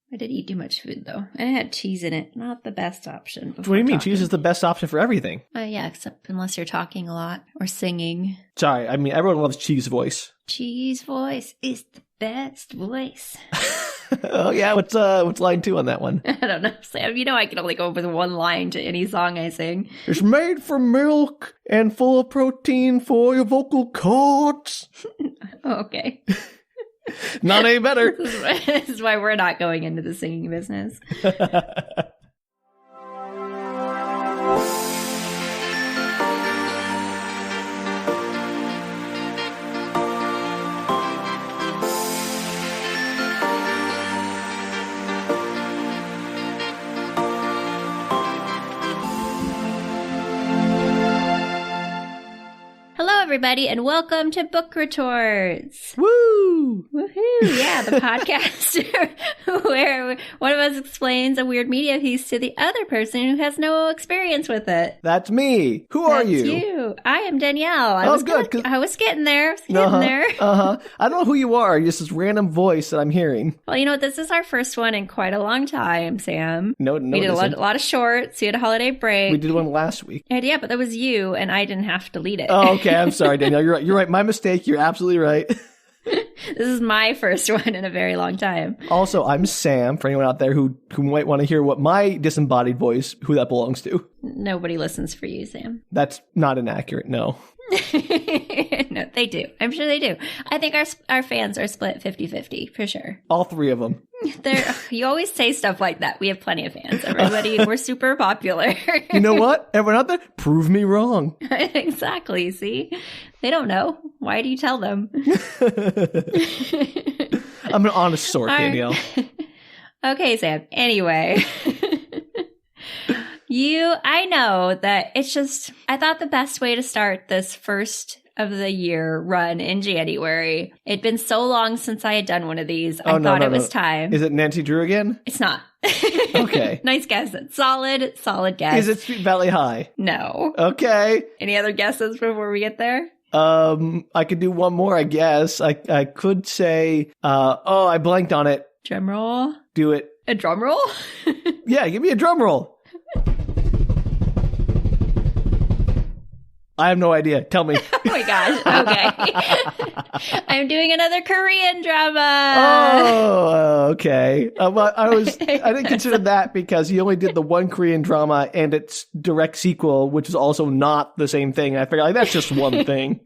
I did eat too much food, though. And it had cheese in it. Not the best option. What do you mean? Cheese is the best option for everything. Yeah, except unless you're talking a lot or singing. Sorry, I mean, everyone loves cheese voice. Cheese voice is the best voice. Oh, yeah? What's line 2 on that one? I don't know, Sam. You know I can only go with one line to any song I sing. It's made from milk and full of protein for your vocal cords. Okay. Not any better. This is why we're not going into the singing business. Hello, everybody, and welcome to Book Retorts. Woo! Woohoo! Yeah, the podcast where one of us explains a weird media piece to the other person who has no experience with it. That's me. Who are you? That's you. I am Danielle. I was getting there. I don't know who you are. Just this random voice that I'm hearing. Well, you know what? This is our first one in quite a long time, Sam. No, we did a lot of shorts. We had a holiday break. We did one last week. Yeah, but that was you, and I didn't have to lead it. Oh, okay. I'm sorry, Danielle. You're right. You're right. My mistake. You're absolutely right. This is my first one in a very long time. Also, I'm Sam, for anyone out there who might want to hear what my disembodied voice, who that belongs to. Nobody listens for you, Sam. That's not inaccurate, no. No, they do. I'm sure they do. I think our fans are split 50-50, for sure. All three of them. You always say stuff like that. We have plenty of fans. Everybody, we're super popular. You know what? Everyone out there, prove me wrong. Exactly, see? They don't know. Why do you tell them? I'm an honest sort, Danielle. Okay, Sam. Anyway. I know that it's just, I thought the best way to start this first of the year run in January. It'd been so long since I had done one of these. I thought it was time. Is it Nancy Drew again? It's not. Okay. Nice guess. Solid guess. Is it Sweet Valley High? No. Okay. Any other guesses before we get there? I could do one more, I guess. I could say, I blanked on it. Drum roll. Do it. A drum roll? Yeah, give me a drum roll. I have no idea. Tell me. Oh my gosh. Okay. I'm doing another Korean drama. Oh, okay. Well, I didn't consider that because he only did the one Korean drama and its direct sequel, which is also not the same thing. I figured that's just one thing.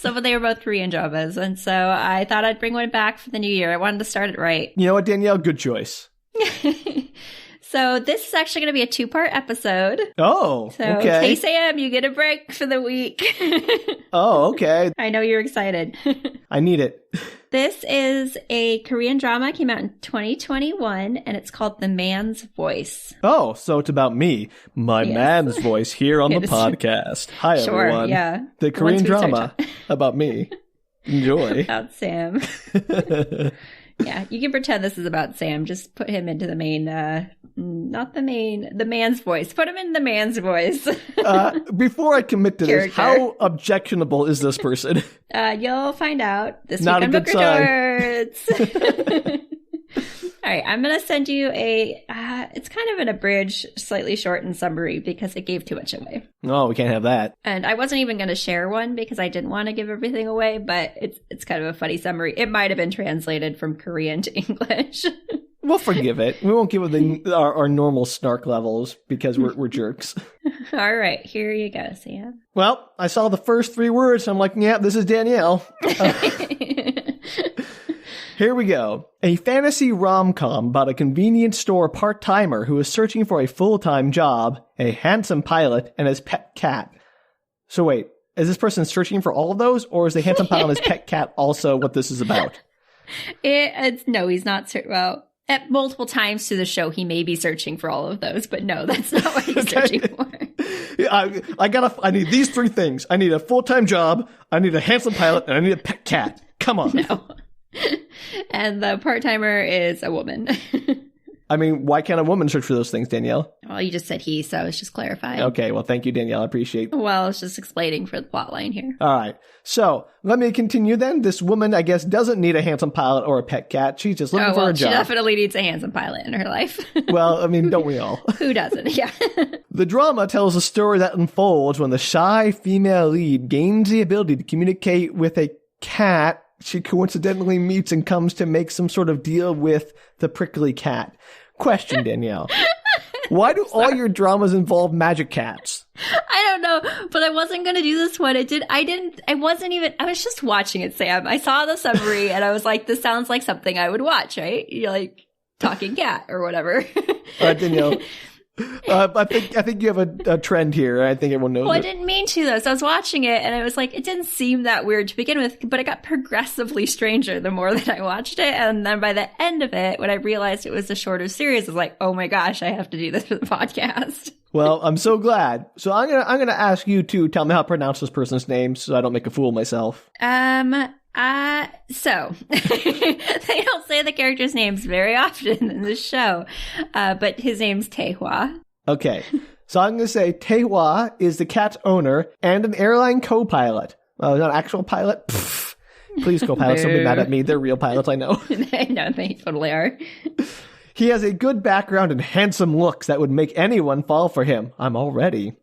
But they were both Korean dramas. And so I thought I'd bring one back for the new year. I wanted to start it right. You know what, Danielle? Good choice. So this is actually going to be a 2-part episode. Oh, so, okay. Hey, Sam, you get a break for the week. Oh, okay. I know you're excited. I need it. This is a Korean drama. It came out in 2021, and it's called The Man's Voice. Oh, so it's about me, my man's voice here on the podcast. Hi, everyone. Yeah. The Korean drama about me. Enjoy. About Sam. Yeah, you can pretend this is about Sam. Just put him into the main, the man's voice. Put him in the man's voice. Before I commit to this, how objectionable is this person? You'll find out this Not week on Book sign. All right, I'm going to send you it's kind of an abridged, slightly shortened summary because it gave too much away. No, we can't have that. And I wasn't even going to share one because I didn't want to give everything away, but it's kind of a funny summary. It might have been translated from Korean to English. We'll forgive it. We won't give it our normal snark levels because we're jerks. All right, here you go, Sam. Well, I saw the first 3 words. So I'm like, yeah, this is Danielle. Here we go. A fantasy rom-com about a convenience store part-timer who is searching for a full-time job, a handsome pilot, and his pet cat. So wait, is this person searching for all of those, or is the handsome pilot and his pet cat also what this is about? No, he's not. Well, at multiple times through the show, he may be searching for all of those, but no, that's not what he's searching for. I need these 3 things. I need a full-time job, I need a handsome pilot, and I need a pet cat. Come on. No. And the part-timer is a woman. I mean, why can't a woman search for those things, Danielle? Well, you just said he, so I was just clarifying. Okay, well, thank you, Danielle. I appreciate it. Well, I was just explaining for the plot line here. All right. So, let me continue then. This woman, I guess, doesn't need a handsome pilot or a pet cat. She's just looking for a job. She definitely needs a handsome pilot in her life. Well, I mean, don't we all? Who doesn't? Yeah. The drama tells a story that unfolds when the shy female lead gains the ability to communicate with a cat she coincidentally meets and comes to make some sort of deal with the prickly cat. Question, Danielle. Why do all your dramas involve magic cats? I don't know, but I wasn't going to do this one. I was just watching it, Sam. I saw the summary and I was like, this sounds like something I would watch, right? You're like, talking cat or whatever. Danielle. I think you have a trend here. I think everyone knows Well, it. I didn't mean to, though. So I was watching it, and I was like, it didn't seem that weird to begin with, but it got progressively stranger the more that I watched it. And then by the end of it, when I realized it was a shorter series, I was like, oh my gosh, I have to do this for the podcast. Well, I'm so glad. So I'm gonna ask you to tell me how to pronounce this person's name so I don't make a fool of myself. So they don't say the characters' names very often in this show, but his name's Tae Hwa. Okay, so I'm going to say Tae Hwa is the cat's owner and an airline co-pilot. Oh, not an actual pilot? Pfft. Please, co-pilots, don't be mad at me. They're real pilots, I know. I know, they totally are. He has a good background and handsome looks that would make anyone fall for him. I'm all ready.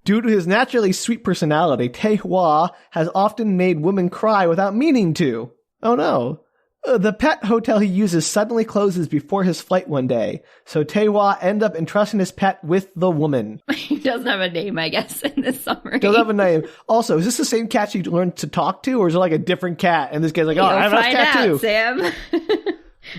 Due to his naturally sweet personality, Tae Hwa has often made women cry without meaning to. Oh no. The pet hotel he uses suddenly closes before his flight one day, so Tae Hwa ends up entrusting his pet with the woman. He doesn't have a name, I guess, in this summary. Doesn't have a name. Also, is this the same cat you learned to talk to, or is it like a different cat? And this guy's like, oh, I have a cat too. Sam.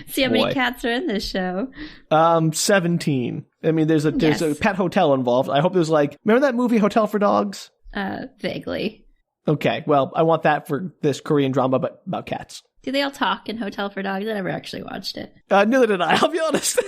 See how many cats are in this show. 17. I mean, there's a pet hotel involved. I hope there's remember that movie Hotel for Dogs? Vaguely. Okay, well, I want that for this Korean drama, but about cats. Do they all talk in Hotel for Dogs? I never actually watched it. Neither did I, I'll be honest.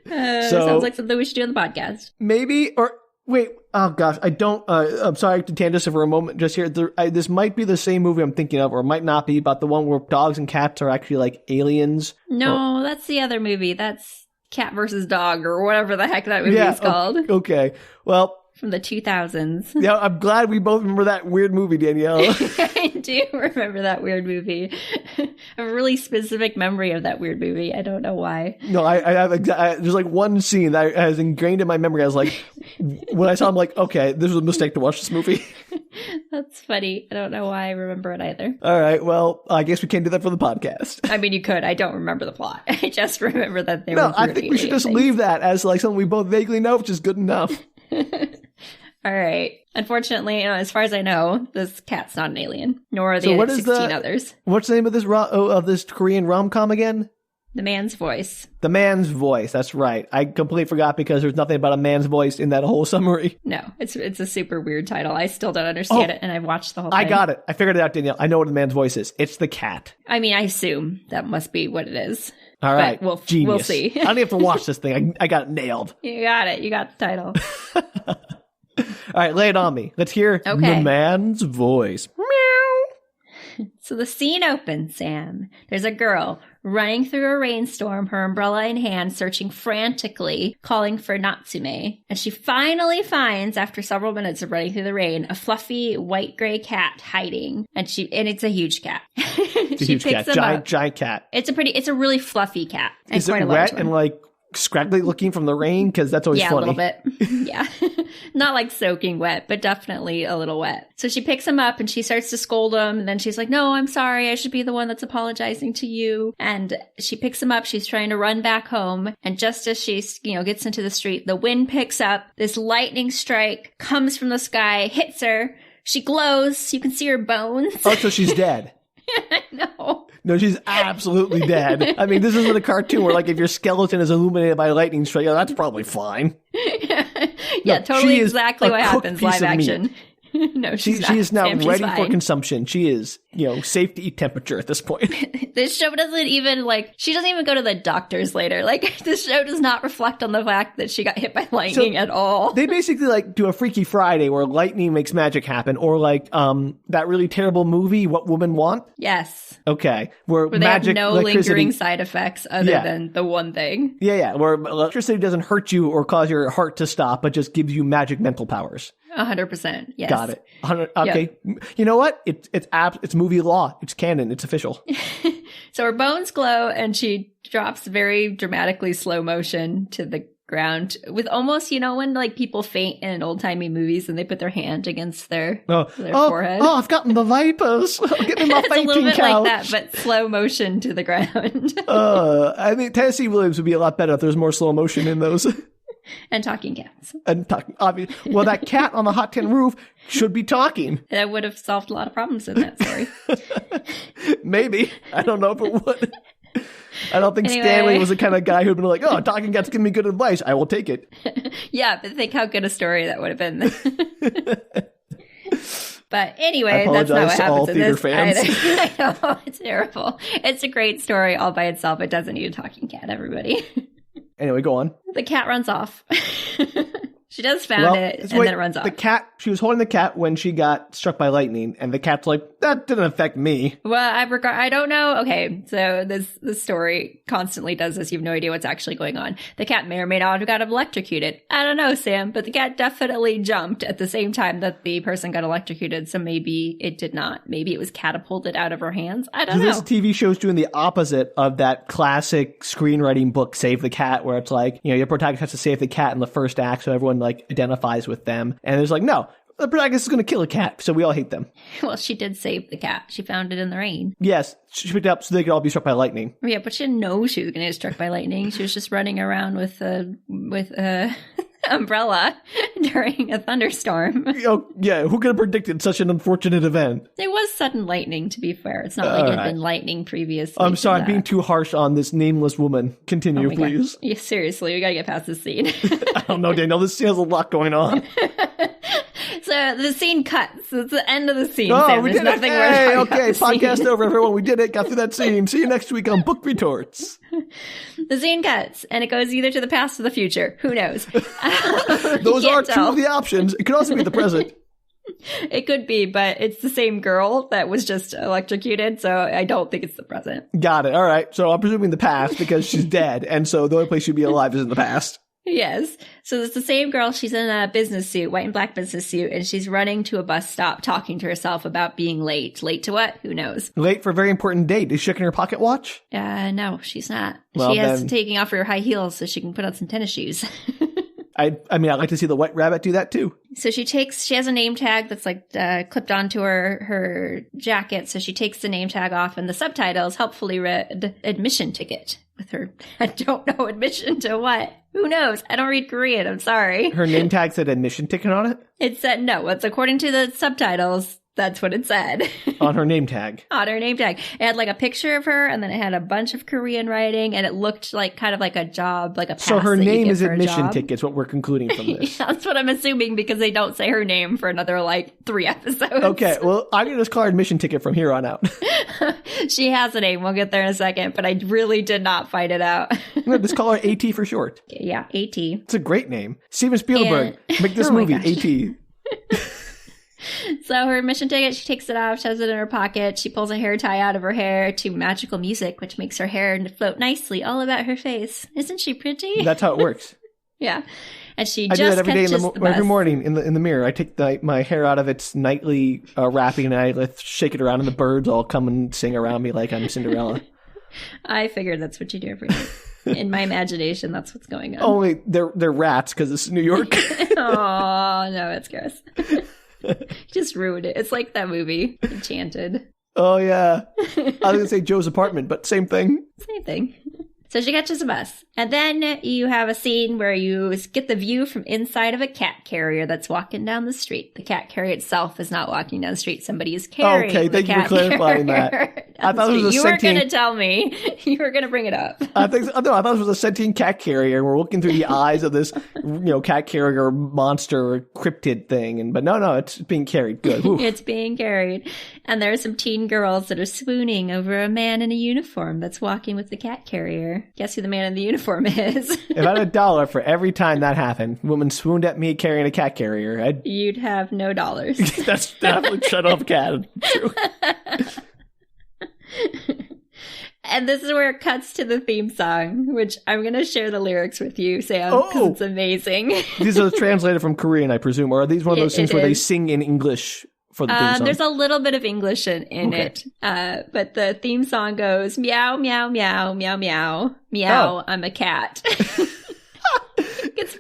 Sounds like something we should do on the podcast. Maybe, or wait, oh gosh, I don't, I'm sorry to tangent for a moment just here. This might be the same movie I'm thinking of, or it might not be, but the one where dogs and cats are actually like aliens. No, that's the other movie. That's Cat versus Dog, or whatever the heck that movie is called. Okay, well. From the 2000s. Yeah, I'm glad we both remember that weird movie, Danielle. I do remember that weird movie. I have a really specific memory of that weird movie. I don't know why. No, I have there's like one scene that has ingrained in my memory. I was like, when I saw it, I'm like, okay, this was a mistake to watch this movie. That's funny. I don't know why I remember it either. All right, well, I guess we can't do that for the podcast. I mean, you could. I don't remember the plot. I just remember that they were No, I think we should just leave that as like something we both vaguely know, which is good enough. All right. Unfortunately, as far as I know, this cat's not an alien, nor are the 16 others. What's the name of this Korean rom-com again? The Man's Voice. The Man's Voice. That's right. I completely forgot because there's nothing about a man's voice in that whole summary. No, it's a super weird title. I still don't understand it, and I've watched the whole thing. I got it. I figured it out, Danielle. I know what the man's voice is. It's the cat. I mean, I assume that must be what it is. All right. But Genius. We'll see. I don't even have to watch this thing. I got it nailed. You got it. You got the title. All right, lay it on me. Let's hear the man's voice. Meow. So the scene opens, Sam. There's a girl running through a rainstorm, her umbrella in hand, searching frantically, calling for Natsume. And she finally finds, after several minutes of running through the rain, a fluffy white-gray cat hiding. And it's a huge cat. It's a huge cat. Giant cat. It's a really fluffy cat. Is it wet and like scraggly looking from the rain? Because that's always funny. Yeah, a little bit. Yeah. Not like soaking wet, but definitely a little wet. So she picks him up and she starts to scold him. And then she's like, no, I'm sorry. I should be the one that's apologizing to you. And she picks him up. She's trying to run back home. And just as she, gets into the street, the wind picks up. This lightning strike comes from the sky, hits her. She glows. You can see her bones. Oh, so she's dead. I know. No, she's absolutely dead. I mean, this isn't a cartoon where, if your skeleton is illuminated by a lightning strike, that's probably fine. Yeah, totally exactly what happens live action. No, she's not. She is now Sam, she's ready for fine. consumption. She is, safe to eat temperature at this point. This show doesn't even, she doesn't even go to the doctors later. This show does not reflect on the fact that she got hit by lightning at all. They basically, do a Freaky Friday where lightning makes magic happen, or that really terrible movie, What Women Want? Yes. Okay. Where they magic, have no lingering side effects other than the one thing. Yeah. Where electricity doesn't hurt you or cause your heart to stop, but just gives you magic mental powers. 100%. Yes. Got it. Okay. Yep. You know what? It's movie law. It's canon. It's official. So her bones glow and she drops very dramatically slow motion to the ground with almost, when people faint in old-timey movies and they put their hand against their forehead. Oh, I've gotten the vipers. Get me my it's fainting a little bit couch. like that, but slow motion to the ground. I think Tennessee Williams would be a lot better if there's more slow motion in those. And talking cats. Obviously. Well, that cat on the hot tin roof should be talking. That would have solved a lot of problems in that story. Maybe. I don't know if it would. I don't think Stanley was the kind of guy who'd been like, oh, talking cats give me good advice. I will take it. Yeah, but think how good a story that would have been. But anyway, that's not what happens in this. Fans. I know, it's terrible. It's a great story all by itself. It doesn't need a talking cat, everybody. Anyway, go on. The cat runs off. She does found it, and then it runs off. The cat, she was holding the cat when she got struck by lightning, and the cat's like, that didn't affect me. Well, I don't know. Okay, so this story constantly does this. You have no idea what's actually going on. The cat may or may not have got electrocuted. I don't know, Sam, but the cat definitely jumped at the same time that the person got electrocuted, so maybe it did not. Maybe it was catapulted out of her hands. I don't know. This TV show's doing the opposite of that classic screenwriting book, Save the Cat, where it's like, your protagonist has to save the cat in the first act, so everyone identifies with them. And there's no, the protagonist is going to kill a cat, so we all hate them. Well, she did save the cat. She found it in the rain. Yes, she picked it up so they could all be struck by lightning. Yeah, but she didn't know she was going to get struck by lightning. She was just running around with a umbrella during a thunderstorm. Yeah, who could have predicted such an unfortunate event? There was sudden lightning, to be fair. It's not like it had been lightning previously. I'm sorry, I'm being too harsh on this nameless woman. Continue, please. Yeah, seriously, we gotta get past this scene. I don't know, Danielle. This scene has a lot going on. So the scene cuts. It's the end of the scene, Oh, Sam. we There's did it. nothing Hey, more to okay, talk about the podcast scene. over, everyone. We did it. Got through that scene. See you next week on Book Retorts. The scene cuts, and it goes either to the past or the future. Who knows? Those are two of the options. It could also be the present. It could be, but it's the same girl that was just electrocuted, so I don't think it's the present. Got it. All right. So I'm presuming the past because she's dead, and so the only place she'd be alive is in the past. Yes. So it's the same girl. She's in a business suit, white and black business suit, and she's running to a bus stop talking to herself about being late. Late to what? Who knows? Late for a very important date. Is she checking her pocket watch? No, she's not. Well, she has taking off her high heels so she can put on some tennis shoes. I mean, I'd like to see the White Rabbit do that too. So she has a name tag that's clipped onto her jacket. So she takes the name tag off, and the subtitles helpfully read admission ticket with her. I don't know, admission to what? Who knows? I don't read Korean. I'm sorry. Her name tag said admission ticket on it? It said no. It's according to the subtitles. That's what it said. On her name tag. On her name tag. It had a picture of her, and then it had a bunch of Korean writing, and it looked kind of like a job, like a pass. So her name is admission tickets, what we're concluding from this. Yeah, that's what I'm assuming, because they don't say her name for another 3 episodes. Okay, well, I'm going to just call her admission ticket from here on out. She has a name. We'll get there in a second, but I really did not find it out. I'm going to just call her AT for short. Yeah, AT. It's a great name. Steven Spielberg, make this movie, AT. So her admission ticket, she takes it off, shoves it in her pocket. She pulls a hair tie out of her hair to magical music, which makes her hair float nicely all about her face. Isn't she pretty? That's how it works. Yeah. And she I just do that every day catches the bus. every morning in the mirror. I take my hair out of its nightly wrapping and I shake it around, and the birds all come and sing around me like I'm Cinderella. I figured that's what you do every night. In my imagination, that's what's going on. Oh wait, they're rats because it's New York. Oh no, it's gross. You just ruined it. It's like that movie, Enchanted. Oh yeah, I was gonna say Joe's Apartment, but same thing. Same thing. So she catches a bus. And then you have a scene where you get the view from inside of a cat carrier that's walking down the street. The cat carrier itself is not walking down the street. Somebody is carrying Okay, thank you for clarifying that. I thought it was a You sentient... were going to tell me. You were going to bring it up. I thought it was a sentient cat carrier. We're looking through the eyes of this, cat carrier monster cryptid thing. But no, it's being carried. Good. It's being carried. And there are some teen girls that are swooning over a man in a uniform that's walking with the cat carrier. Guess who the man in the uniform is? If I had $1 for every time that happened, a woman swooned at me carrying a cat carrier, you'd have no dollars. That's definitely shut off cat. True. And this is where it cuts to the theme song, which I'm going to share the lyrics with you, Sam, because it's amazing. These are translated from Korean, I presume, or are these one of those things where they sing in English for the theme song? There's a little bit of English in it, but the theme song goes, meow, meow, meow, meow, meow, meow, I'm a cat. Is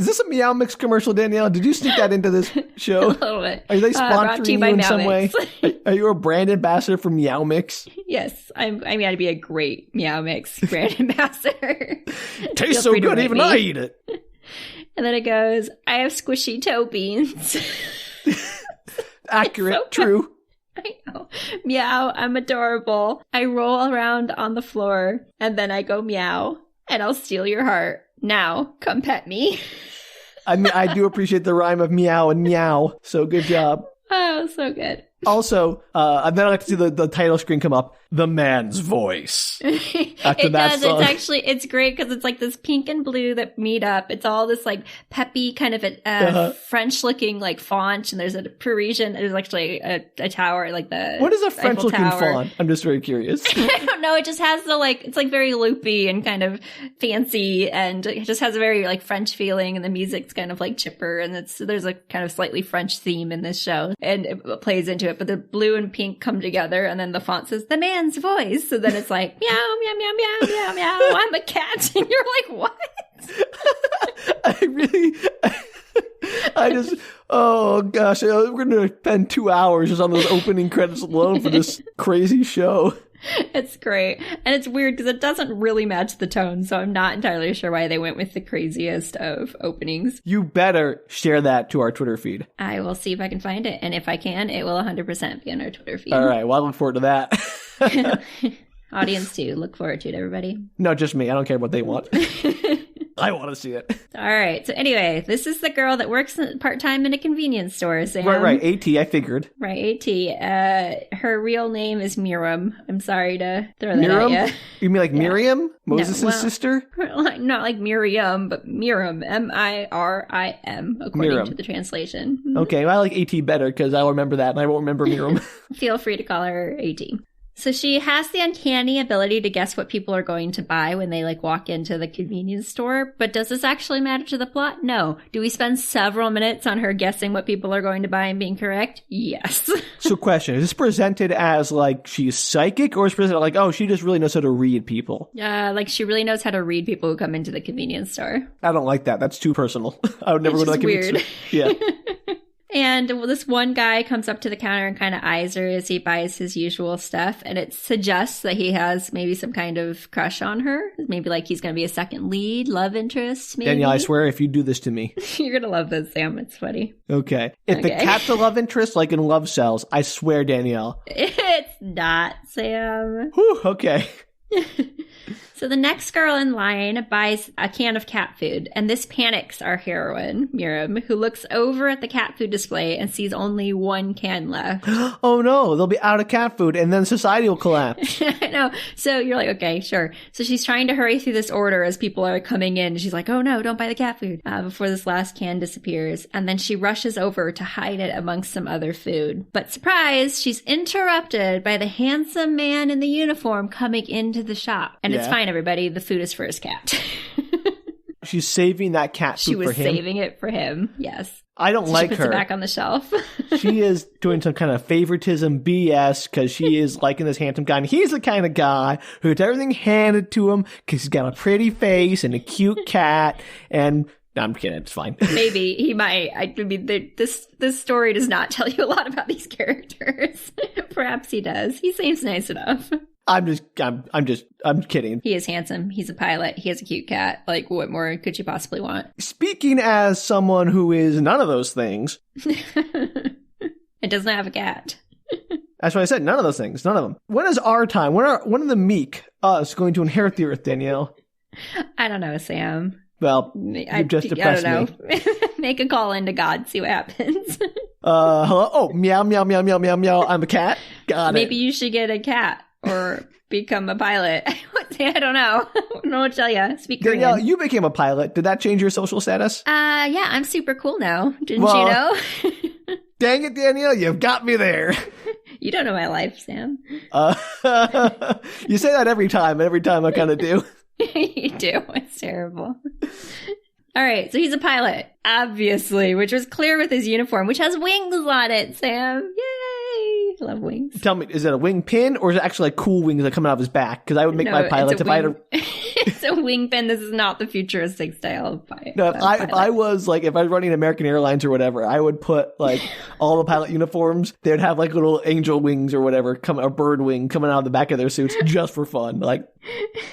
this a Meow Mix commercial, Danielle? Did you sneak that into this show? A little bit. Are they sponsoring you in some way? Mix. Are you a brand ambassador for Meow Mix? Yes, I'm to be a great Meow Mix brand ambassador. Tastes so good, even I eat it. And then it goes, I have squishy toe beans. Accurate, so true. I know. Meow, I'm adorable. I roll around on the floor, and then I go meow, and I'll steal your heart. Now, come pet me. I mean, I do appreciate the rhyme of meow and meow. So good job. Oh, so good. Also, and then I like to see the title screen come up, The Man's Voice. After it that does. song. It's great because it's like this pink and blue that meet up. It's all this like peppy kind of French looking like font. And there's a Parisian, there's actually a tower, like the What is a French looking Tower. font? I'm just very curious. I don't know. It just has it's like very loopy and kind of fancy. And it just has a very like French feeling. And the music's kind of like chipper. And there's a kind of slightly French theme in this show. And it plays into it. But the blue and pink come together. And then the font says, The Man's Voice. So then it's like, meow, meow, meow, meow, meow, meow. I'm a cat. And you're like, what? Oh gosh, we're going to spend 2 hours just on those opening credits alone for this crazy show. It's great. And it's weird because it doesn't really match the tone. So I'm not entirely sure why they went with the craziest of openings. You better share that to our Twitter feed. I will see if I can find it. And if I can, it will 100% be on our Twitter feed. All right. Well, I look forward to that. Audience too. Look forward to it, everybody. No, just me. I don't care what they want. I want to see it. All right. So anyway, this is the girl that works part-time in a convenience store, Sam. Right. AT, I figured. Right, AT. Her real name is Miriam. I'm sorry to throw that Miriam? at you. You mean like Miriam? Moses' sister? Not like Miriam, but Miriam. Mirim, according to the translation. Okay, well, I like AT better because I'll remember that and I won't remember Miriam. Feel free to call her AT. So she has the uncanny ability to guess what people are going to buy when they walk into the convenience store. But does this actually matter to the plot? No. Do we spend several minutes on her guessing what people are going to buy and being correct? Yes. So question, is this presented as she's psychic or is it presented like, she just really knows how to read people? She really knows how to read people who come into the convenience store. I don't like that. That's too personal. I would never go to that convenience store. Yeah. And this one guy comes up to the counter and kind of eyes her as he buys his usual stuff. And it suggests that he has maybe some kind of crush on her. Maybe he's going to be a second lead, love interest, maybe. Danielle, I swear if you do this to me. You're going to love this, Sam. It's funny. Okay. If the cat's a love interest, like in Love Cells, I swear, Danielle. It's not, Sam. Whew, okay. So the next girl in line buys a can of cat food, and this panics our heroine, Miriam, who looks over at the cat food display and sees only one can left. Oh no, they'll be out of cat food, and then society will collapse. I know. So you're like, okay, sure. So she's trying to hurry through this order as people are coming in. She's like, oh no, don't buy the cat food, before this last can disappears. And then she rushes over to hide it amongst some other food. But surprise, she's interrupted by the handsome man in the uniform coming into the shop. And it's fine, everybody. The food is for his cat. She's saving that cat food for him. She was saving it for him, yes. I don't like her. She puts it back on the shelf. She is doing some kind of favoritism BS because she is liking this handsome guy. And he's the kind of guy who gets everything handed to him because he's got a pretty face and a cute cat. And no, I'm kidding. It's fine. Maybe he might. I mean, this story does not tell you a lot about these characters. Perhaps he does. He seems nice enough. I'm kidding. He is handsome. He's a pilot. He has a cute cat. What more could you possibly want? Speaking as someone who is none of those things. It doesn't have a cat. That's what I said. None of those things. None of them. When is our time? When are the meek, us, going to inherit the earth, Danielle? I don't know, Sam. Well, you've just depressed I don't know. Make a call into God, see what happens. Hello? Oh, meow, meow, meow, meow, meow, meow. I'm a cat. Got it. Maybe you should get a cat or become a pilot. I don't know. I don't know what to tell you. Speak Danielle, Korean. you became a pilot. Did that change your social status? Yeah, I'm super cool now. Didn't you know? Dang it, Danielle, you've got me there. You don't know my life, Sam. You say that every time I kind of do. You do. It's terrible. All right, so he's a pilot, obviously, which was clear with his uniform, which has wings on it, Sam. Yay! Love wings. Tell me, is it a wing pin or is it actually like cool wings that come out of his back? Because I would make my pilot if I had a... It's a wing pin. This is not the futuristic style of pilot. No, if I was running American Airlines or whatever, I would put like all the pilot uniforms. They'd have like little angel wings or whatever, a bird wing coming out of the back of their suits just for fun. Like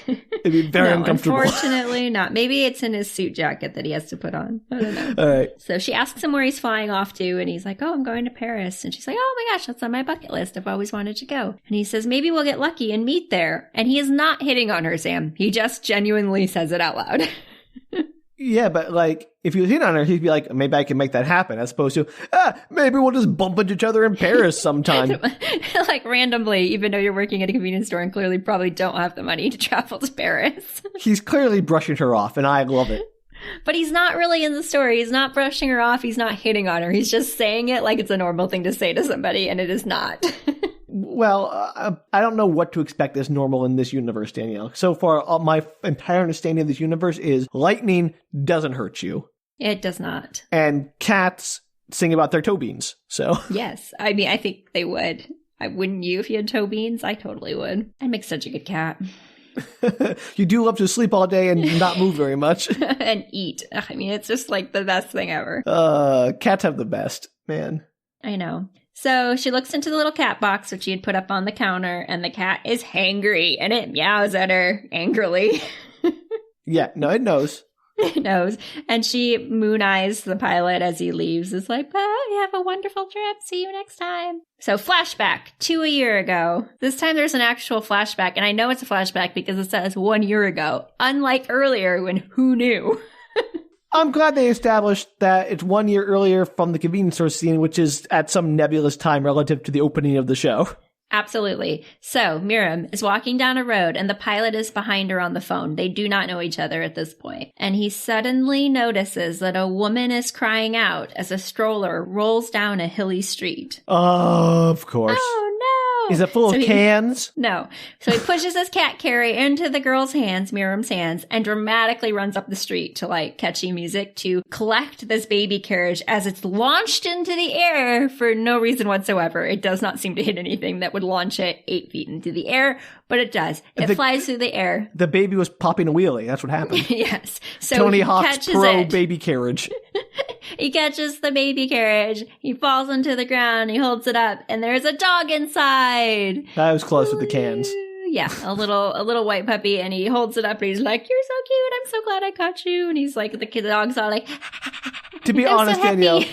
it'd be very uncomfortable. Unfortunately, not. Maybe it's in his suit jacket that he has to put on. I don't know. All right. So she asks him where he's flying off to, and he's like, "Oh, I'm going to Paris." And she's like, "Oh my gosh, that's on my bucket list. I've always wanted to go." And he says, "Maybe we'll get lucky and meet there." And he is not hitting on her, Sam. He just genuinely says it out loud. Yeah, but like if he was in on her, he'd be like, maybe I can make that happen, as opposed to, maybe we'll just bump into each other in Paris sometime. Like randomly, even though you're working at a convenience store and clearly probably don't have the money to travel to Paris. He's clearly brushing her off, and I love it. But he's not really in the story. He's not brushing her off. He's not hitting on her. He's just saying it like it's a normal thing to say to somebody, and it is not. Well, I don't know what to expect as normal in this universe, Danielle. So far, my entire understanding of this universe is lightning doesn't hurt you. It does not. And cats sing about their toe beans, so. Yes. I mean, I think they would. Wouldn't you if you had toe beans? I totally would. I'd make such a good cat. You do love to sleep all day and not move very much. And eat. I mean, it's just like the best thing ever. Cats have the best, man. I know. So she looks into the little cat box which she had put up on the counter, and the cat is hangry, and it meows at her angrily. Yeah, no, it knows. It knows. And she moon-eyes the pilot as he leaves. It's like, bye, have a wonderful trip. See you next time. So flashback to a year ago. This time there's an actual flashback, and I know it's a flashback because it says 1 year ago, unlike earlier when who knew? I'm glad they established that it's 1 year earlier from the convenience store scene, which is at some nebulous time relative to the opening of the show. Absolutely. So Miriam is walking down a road and the pilot is behind her on the phone. They do not know each other at this point. And he suddenly notices that a woman is crying out as a stroller rolls down a hilly street. Of course. Oh, no. Is it full of cans? No. So he pushes his cat carry into the girl's hands, Miriam's hands, and dramatically runs up the street to like catchy music to collect this baby carriage as it's launched into the air for no reason whatsoever. It does not seem to hit anything that would launch it 8 feet into the air, but it does. It flies through the air. The baby was popping a wheelie. That's what happened. Yes. So Tony Hawk's Pro baby carriage. He catches the baby carriage. He falls into the ground. He holds it up, and there's a dog inside. I was close with the cans. Yeah, a little white puppy, and he holds it up, and he's like, "You're so cute. I'm so glad I caught you." And he's like, the dog's all like, to be honest, so Danielle,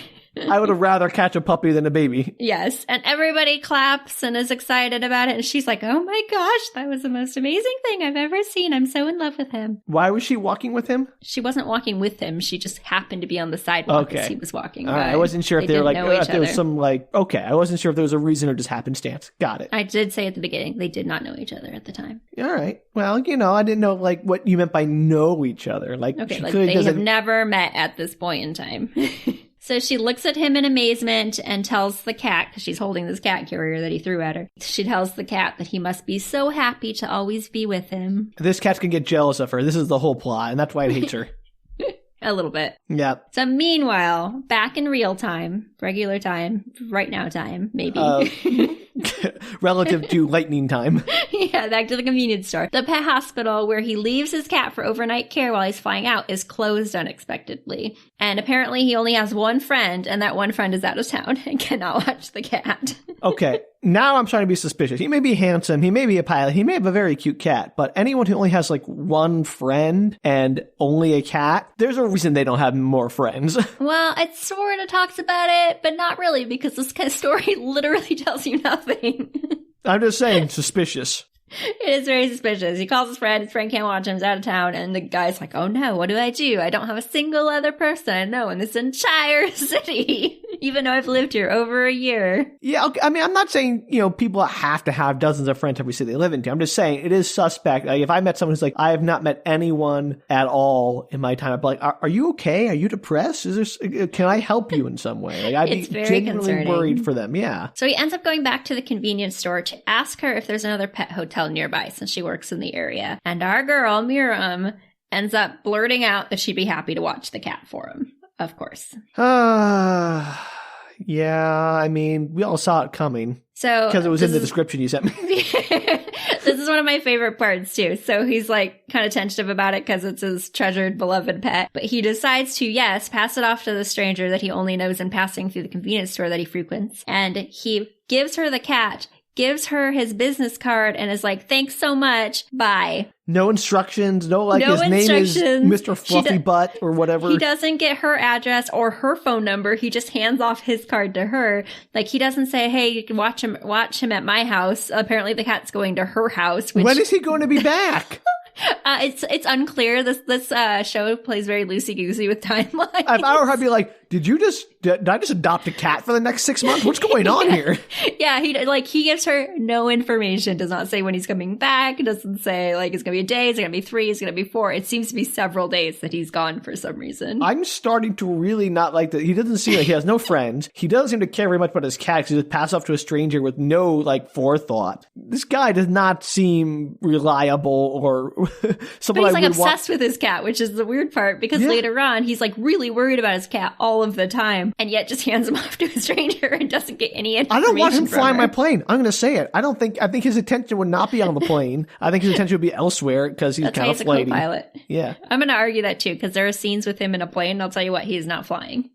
I would have rather catch a puppy than a baby. Yes. And everybody claps and is excited about it. And she's like, "Oh my gosh, that was the most amazing thing I've ever seen. I'm so in love with him." Why was she walking with him? She wasn't walking with him. She just happened to be on the sidewalk as he was walking by. I wasn't sure if they were like, if there was some like, okay. I wasn't sure if there was a reason or just happenstance. Got it. I did say at the beginning, they did not know each other at the time. All right. Well, I didn't know like what you meant by know each other. Like, okay, like they have never met at this point in time. So she looks at him in amazement and tells the cat, because she's holding this cat carrier that he threw at her. She tells the cat that he must be so happy to always be with him. This cat's gonna get jealous of her. This is the whole plot, and that's why it hates her. A little bit. Yeah. So meanwhile, back in real time, regular time, right now time, maybe. Relative to lightning time. Yeah, back to the convenience store. The pet hospital where he leaves his cat for overnight care while he's flying out is closed unexpectedly. And apparently he only has one friend, and that one friend is out of town and cannot watch the cat. Okay, now I'm starting to be suspicious. He may be handsome, he may be a pilot, he may have a very cute cat, but anyone who only has like one friend and only a cat, there's a reason they don't have more friends. Well, it sort of talks about it, but not really, because this kind of story literally tells you nothing. I'm just saying, suspicious. It is very suspicious. He calls his friend can't watch him, he's out of town, and the guy's like, oh no, what do? I don't have a single other person I know in this entire city, even though I've lived here over a year. Yeah, okay. I mean, I'm not saying, people have to have dozens of friends every city they live into. I'm just saying it is suspect. Like, if I met someone who's like, I have not met anyone at all in my time, I'd be like, are you okay? Are you depressed? Can I help you in some way? Like, I'd be genuinely worried for them, yeah. So he ends up going back to the convenience store to ask her if there's another pet hotel nearby, since she works in the area. And our girl, Miriam, ends up blurting out that she'd be happy to watch the cat for him. Of course. Yeah, I mean, we all saw it coming. So because it was in the description you sent me. This is one of my favorite parts, too. So he's like kind of tentative about it because it's his treasured, beloved pet. But he decides to, yes, pass it off to the stranger that he only knows in passing through the convenience store that he frequents. And he gives her the cat, gives her his business card, and is like, thanks so much, bye. No instructions, his name is Mr. Fluffy Butt or whatever. He doesn't get her address or her phone number. He just hands off his card to her. Like, he doesn't say, hey, you can watch him at my house. Apparently the cat's going to her house. When is he going to be back? It's unclear. This show plays very loosey-goosey with timelines. If I were her, I'd be like, did I just adopt a cat for the next 6 months? What's going on here? Yeah, he gives her no information. Does not say when he's coming back. Doesn't say like it's gonna be a day, it's gonna be 3, it's gonna be 4. It seems to be several days that he's gone for some reason. I'm starting to really not like that. He doesn't seem like he has no friends. He doesn't seem to care very much about his cat because he just pass off to a stranger with no like forethought. This guy does not seem reliable or someone. But he's like obsessed with his cat, which is the weird part because later on he's like really worried about his cat all of the time, and yet just hands him off to a stranger and doesn't get any information. I don't want him flying my plane. I'm going to say it. I think his attention would not be on the plane. I think his attention would be elsewhere because he's kind of flighty. That's why he's a co-pilot. Yeah. I'm going to argue that too because there are scenes with him in a plane, and I'll tell you what, he is not flying.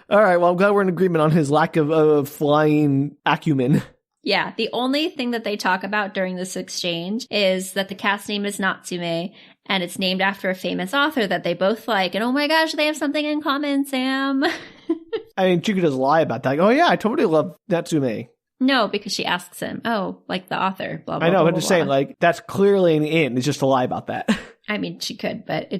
All right. Well, I'm glad we're in agreement on his lack of flying acumen. Yeah, the only thing that they talk about during this exchange is that the cat's name is Natsume, and it's named after a famous author that they both like. And oh my gosh, they have something in common, Sam. I mean, she could just lie about that. Like, oh yeah, I totally love Natsume. No, because she asks him, oh, like the author, blah, blah, I know, blah, I'm just saying, like, that's clearly an in. It's just to lie about that. I mean, she could, but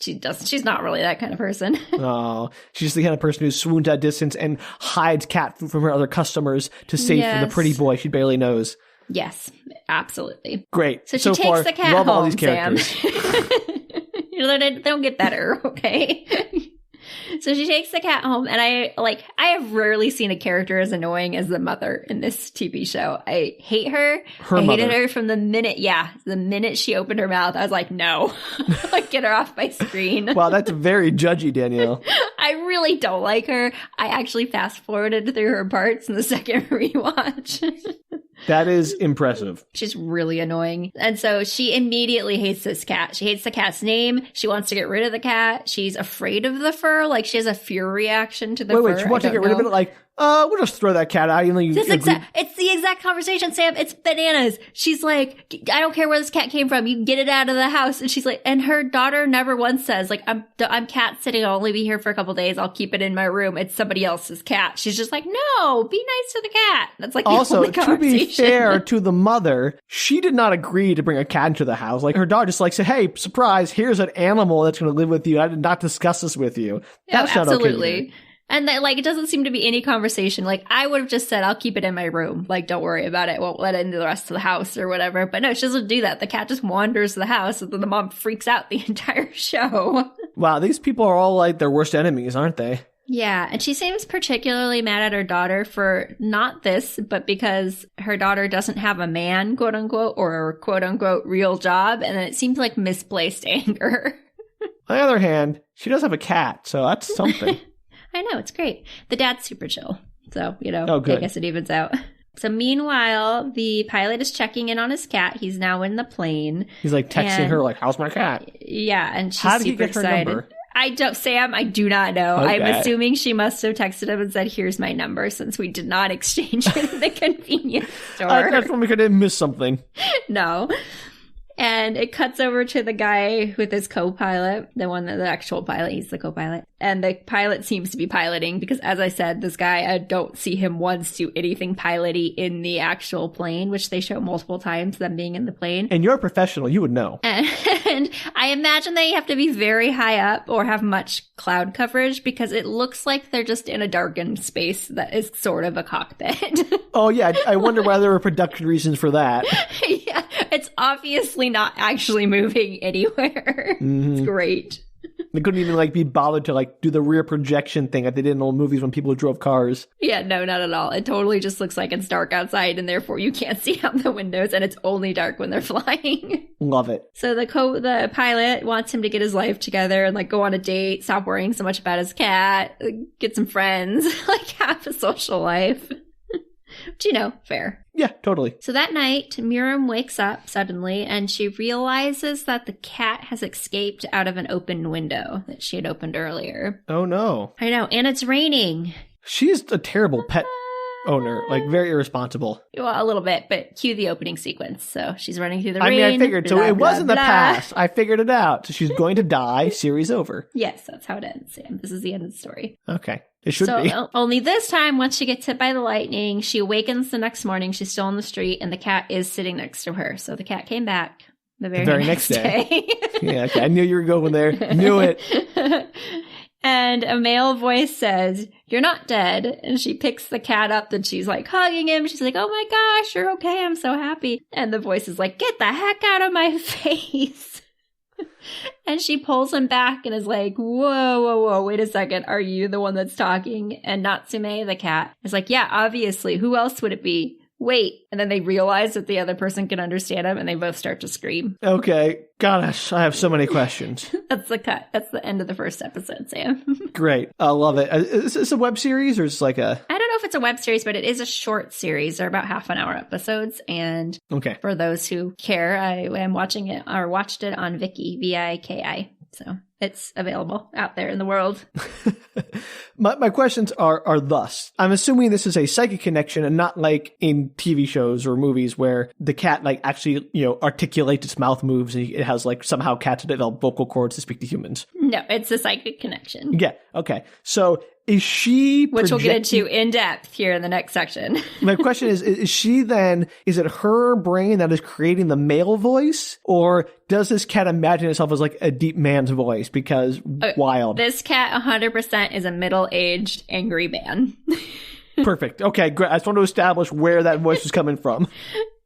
she doesn't. She's not really that kind of person. Oh, she's the kind of person who swoons at distance and hides cat food from her other customers to save for the pretty boy she barely knows. Yes, absolutely. Great. So she takes far, the cat love home, all these characters. Sam. They don't get better, okay? So she takes the cat home, and I have rarely seen a character as annoying as the mother in this TV show. I hate her. I hated her from the minute she opened her mouth. I was like, no, like, get her off my screen. Wow, that's very judgy, Danielle. I really don't like her. I actually fast forwarded through her parts in the second rewatch. That is impressive. She's really annoying. And so she immediately hates this cat. She hates the cat's name. She wants to get rid of the cat. She's afraid of the fur. Like, she has a fear reaction to the fur. Wait, she wants to get rid of it? Like, we'll just throw that cat out. It's the exact conversation, Sam. It's bananas. She's like, I don't care where this cat came from. You can get it out of the house. And she's like, and her daughter never once says, like, I'm cat sitting. I'll only be here for a couple days. I'll keep it in my room. It's somebody else's cat. She's just like, no, be nice to the cat. That's like the only conversation. To be fair to the mother, she did not agree to bring a cat into the house. Like, her daughter just like said, hey, surprise, here's an animal that's going to live with you. I did not discuss this with you. That's not okay. And that, like, it doesn't seem to be any conversation. Like, I would have just said, I'll keep it in my room. Like, don't worry about it. Won't let it into the rest of the house or whatever. But no, she doesn't do that. The cat just wanders the house, and then the mom freaks out the entire show. Wow, these people are all like their worst enemies, aren't they? Yeah, and she seems particularly mad at her daughter for not this, but because her daughter doesn't have a man, quote unquote, or quote unquote real job. And it seems like misplaced anger. On the other hand, she does have a cat, so that's something. I know, it's great. The dad's super chill. So, I guess it evens out. So meanwhile, the pilot is checking in on his cat. He's now in the plane. He's like texting her like, how's my cat? Yeah, and she's super excited. How did he get her number? I don't, Sam, I do not know. Okay. I'm assuming she must have texted him and said, here's my number, since we did not exchange it in the convenience store. That's when we could have missed something. No. And it cuts over to the guy with his co-pilot, the actual pilot, he's the co-pilot. And the pilot seems to be piloting because, as I said, this guy, I don't see him once do anything piloty in the actual plane, which they show multiple times, them being in the plane. And you're a professional, you would know. And I imagine they have to be very high up or have much cloud coverage because it looks like they're just in a darkened space that is sort of a cockpit. Oh, yeah. I wonder why there were production reasons for that. Yeah, it's obviously not actually moving anywhere. Mm-hmm. It's great. They couldn't even be bothered to do the rear projection thing like they did in old movies when people drove cars. Yeah, no, not at all. It totally just looks like it's dark outside and therefore you can't see out the windows and it's only dark when they're flying. Love it. So the pilot wants him to get his life together and go on a date, stop worrying so much about his cat, get some friends, have a social life. Which, fair. Yeah, totally. So that night, Miriam wakes up suddenly and she realizes that the cat has escaped out of an open window that she had opened earlier. Oh, no. I know. And it's raining. She's a terrible pet owner. Very irresponsible. Well, a little bit, but cue the opening sequence. So she's running through the rain. I figured. Blah, so it blah, was in the blah. past. I figured it out. So she's going to die. Series over. Yes, that's how it ends, Sam. This is the end of the story. Okay. It should be. Only this time, once she gets hit by the lightning, she awakens the next morning. She's still on the street, and the cat is sitting next to her. So the cat came back the very next day. Yeah, okay. I knew you were going there. Knew it. And a male voice says, "You're not dead." And she picks the cat up and she's hugging him. She's like, "Oh my gosh, you're okay. I'm so happy." And the voice is like, "Get the heck out of my face." And she pulls him back and is like, whoa, wait a second. Are you the one that's talking? And Natsume, the cat, is like, yeah, obviously. Who else would it be? Wait. And then they realize that the other person can understand him and they both start to scream. Okay. Gosh, I have so many questions. That's the cut. That's the end of the first episode, Sam. Great. I love it. Is this a web series or is it I don't know if it's a web series, but it is a short series. They're about half-an-hour episodes. And for those who care, I am watching it or watched it on Viki, Viki. So it's available out there in the world. My questions are thus. I'm assuming this is a psychic connection and not like in TV shows or movies where the cat actually, articulates its mouth moves and it has somehow cats develop vocal cords to speak to humans. No, it's a psychic connection. Yeah. Okay. So is she Which we'll get into in depth here in the next section. My question is she then, is it her brain that is creating the male voice? Or does this cat imagine itself as a deep man's voice? Because wild. This cat 100% is a middle-aged angry man. Perfect. Okay, great. I just want to establish where that voice is coming from.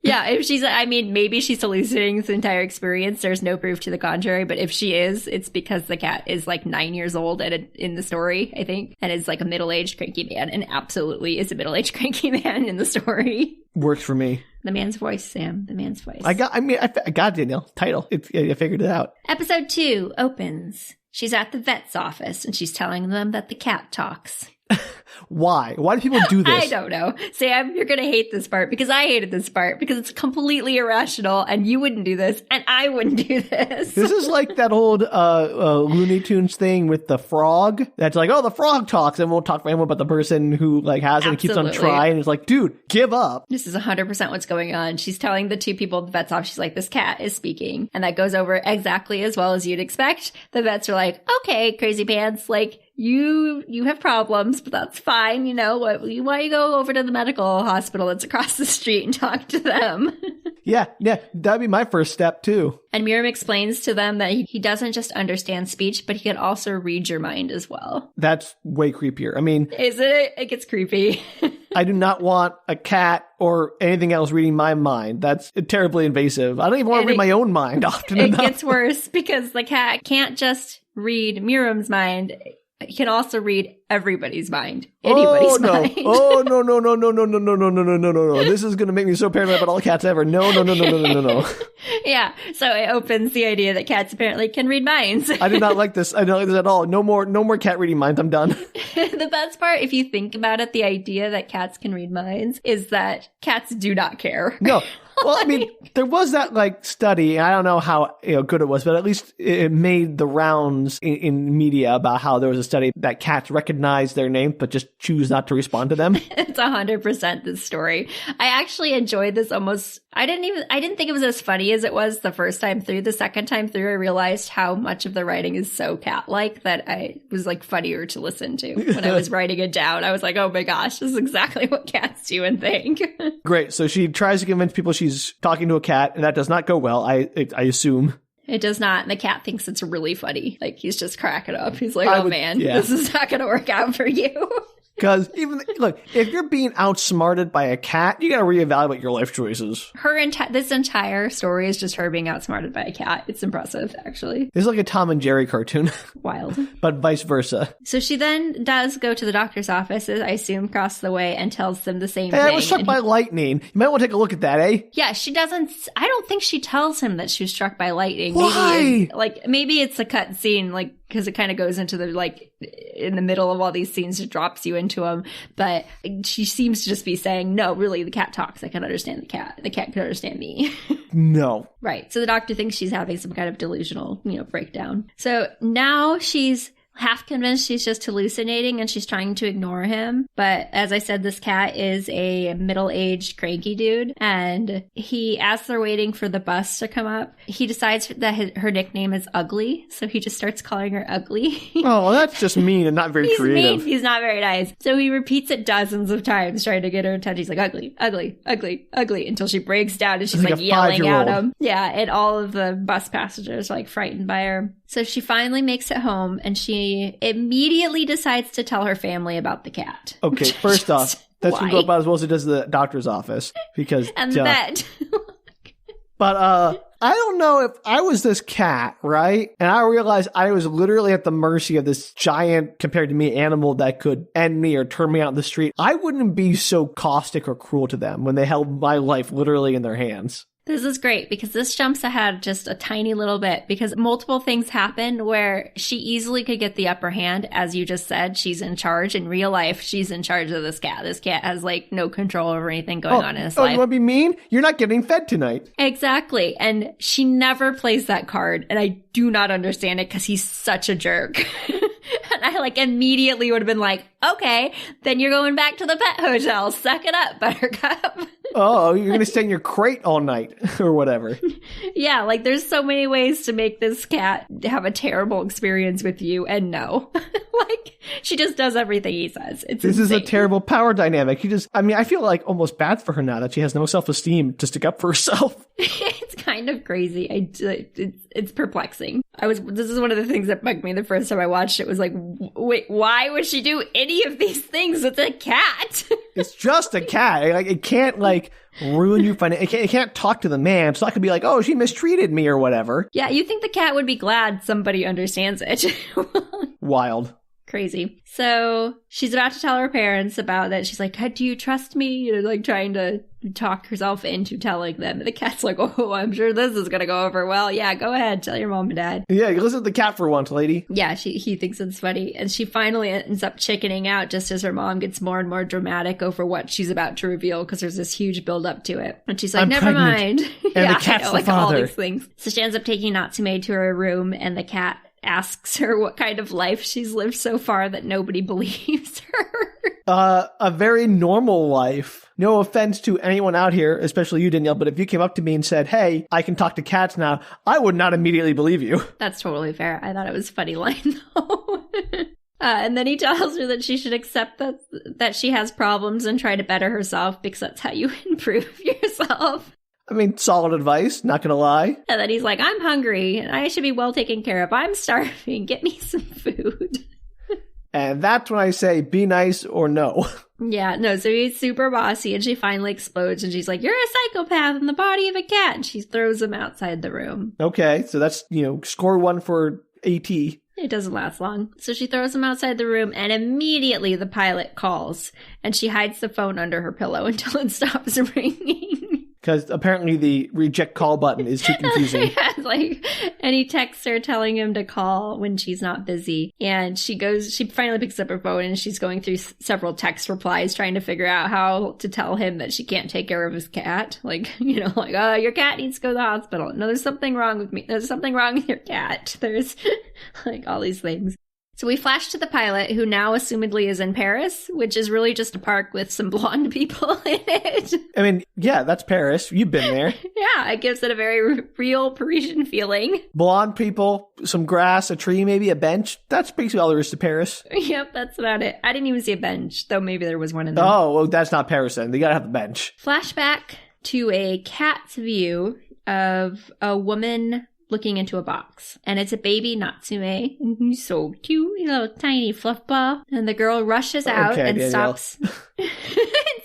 Yeah, if maybe she's hallucinating this entire experience. There's no proof to the contrary, but if she is, it's because the cat is 9 years old in the story, I think, and is a middle-aged cranky man, and absolutely is a middle-aged cranky man in the story. Works for me. The man's voice, Sam. The man's voice. I got Danielle. Title. I figured it out. Episode 2 opens. She's at the vet's office, and she's telling them that the cat talks. Why? Why do people do this? I don't know. Sam, you're going to hate this part because I hated this part because it's completely irrational and you wouldn't do this and I wouldn't do this. This is like that old Looney Tunes thing with the frog. That's the frog talks and won't talk for anyone but the person who has it and keeps on trying. It's dude, give up. This is 100% what's going on. She's telling the two people at the vet's office, she's like, this cat is speaking. And that goes over exactly as well as you'd expect. The vets are like, okay, crazy pants, you have problems, but that's fine. Why don't you go over to the medical hospital that's across the street and talk to them? Yeah, that'd be my first step too. And Miriam explains to them that he doesn't just understand speech, but he can also read your mind as well. That's way creepier. I mean... Is it? It gets creepy. I do not want a cat or anything else reading my mind. That's terribly invasive. I don't even want to read my own mind often enough. It gets worse because the cat can't just read Miriam's mind. He can also read everybody's mind. Anybody's mind. Oh, no. This is going to make me so paranoid about all cats ever. No. Yeah. So it opens the idea that cats apparently can read minds. I did not like this. I don't like this at all. No more cat reading minds. I'm done. The best part, if you think about it, the idea that cats can read minds is that cats do not care. No. Well, I mean, there was that like study. I don't know how good it was, but at least it made the rounds in media about how there was a study that cats recognize their name but just choose not to respond to them. It's 100% this story. I actually enjoyed this almost. I didn't think it was as funny as it was the first time through. The second time through, I realized how much of the writing is so cat-like that I was like funnier to listen to when I was writing it down. I was like, oh my gosh, this is exactly what cats do and think. Great. So she tries to convince people she's talking to a cat, and that does not go well, I assume. It does not. And the cat thinks it's really funny. Like, he's just cracking up. He's like, this is not going to work out for you. Because look, if you're being outsmarted by a cat, you got to reevaluate your life choices. This entire story is just her being outsmarted by a cat. It's impressive, actually. It's like a Tom and Jerry cartoon. Wild. But vice versa. So she then does go to the doctor's office, I assume, across the way, and tells them the same thing. I was struck by lightning. You might want to take a look at that, eh? Yeah, she doesn't. I don't think she tells him that she was struck by lightning. Why? Maybe it's a cut scene, like, because it kind of goes into the, like, in the middle of all these scenes, it drops you into them. But she seems to just be saying, no, really, the cat talks. I can understand the cat. The cat can understand me. No. Right. So the doctor thinks she's having some kind of delusional, breakdown. So now she's half convinced she's just hallucinating and she's trying to ignore him. But as I said, this cat is a middle-aged cranky dude. And as they're waiting for the bus to come up, he decides that her nickname is Ugly. So he just starts calling her Ugly. Oh, that's just mean and not very creative. Mean. He's not very nice. So he repeats it dozens of times trying to get her attention. He's like, Ugly, Ugly, Ugly, Ugly, until she breaks down and she's like yelling at him. Yeah, and all of the bus passengers are like frightened by her. So she finally makes it home and she immediately decides to tell her family about the cat. Okay, first off, that's going to go about as well as it does the doctor's office. Because and the vet. But I don't know if I was this cat, right? And I realized I was literally at the mercy of this giant, compared to me, animal that could end me or turn me out in the street. I wouldn't be so caustic or cruel to them when they held my life literally in their hands. This is great because this jumps ahead just a tiny little bit because multiple things happen where she easily could get the upper hand. As you just said, she's in charge. In real life, she's in charge of this cat. This cat has like no control over anything going on in his life. You want to be mean? You're not getting fed tonight. Exactly. And she never plays that card. And I do not understand it because he's such a jerk. And I like immediately would have been like, okay, then you're going back to the pet hotel. Suck it up, Buttercup. Oh, you're going to stay in your crate all night or whatever. Yeah, like there's so many ways to make this cat have a terrible experience with you. And no, like she just does everything he says. This insane. Is a terrible power dynamic. I feel like almost bad for her now that she has no self-esteem to stick up for herself. It's kind of crazy. It's perplexing. This is one of the things that bugged me the first time I watched it was like, wait, why would she do any of these things with a cat? It's just a cat. Like it can't like ruin you financially. It can't talk to the man. So I could be like, oh, she mistreated me or whatever. Yeah, you think the cat would be glad somebody understands it. Wild. Crazy. So she's about to tell her parents about that. She's like, do you trust me? Like trying to talk herself into telling them. And the cat's like, oh, I'm sure this is going to go over well. Yeah, go ahead. Tell your mom and dad. Yeah, you listen to the cat for once, lady. Yeah, he thinks it's funny. And she finally ends up chickening out just as her mom gets more and more dramatic over what she's about to reveal because there's this huge build up to it. And she's like, I'm never pregnant. mind. And yeah, the cat's the father. All these things. So she ends up taking Natsume to her room and the cat asks her what kind of life she's lived so far that nobody believes her. A very normal life. No offense to anyone out here, especially you, Danielle, but if you came up to me and said, hey, I can talk to cats now, I would not immediately believe you. That's totally fair. I thought it was a funny line, though. And then he tells her that she should accept that she has problems and try to better herself because that's how you improve yourself. I mean, solid advice, not gonna lie. And then he's like, I'm hungry, and I should be well taken care of. I'm starving. Get me some food. And that's when I say, be nice or no. Yeah, no, so he's super bossy, and she finally explodes, and she's like, you're a psychopath in the body of a cat, and she throws him outside the room. Okay, so that's, score one for AT. It doesn't last long. So she throws him outside the room, and immediately the pilot calls, and she hides the phone under her pillow until it stops ringing. Because apparently the reject call button is too confusing. Yeah, like, and he texts her telling him to call when she's not busy. And she finally picks up her phone and she's going through several text replies trying to figure out how to tell him that she can't take care of his cat. Like, oh, your cat needs to go to the hospital. No, there's something wrong with me. There's something wrong with your cat. There's like all these things. So we flash to the pilot, who now assumedly is in Paris, which is really just a park with some blonde people in it. I mean, yeah, that's Paris. You've been there. Yeah, it gives it a very real Parisian feeling. Blonde people, some grass, a tree, maybe a bench. That's basically all there is to Paris. Yep, that's about it. I didn't even see a bench, though maybe there was one in there. Oh, well, that's not Paris then. They gotta have the bench. Flashback to a cat's view of a woman looking into a box. And it's a baby Natsume. And he's so cute, little tiny fluff ball. And the girl rushes out and Danielle.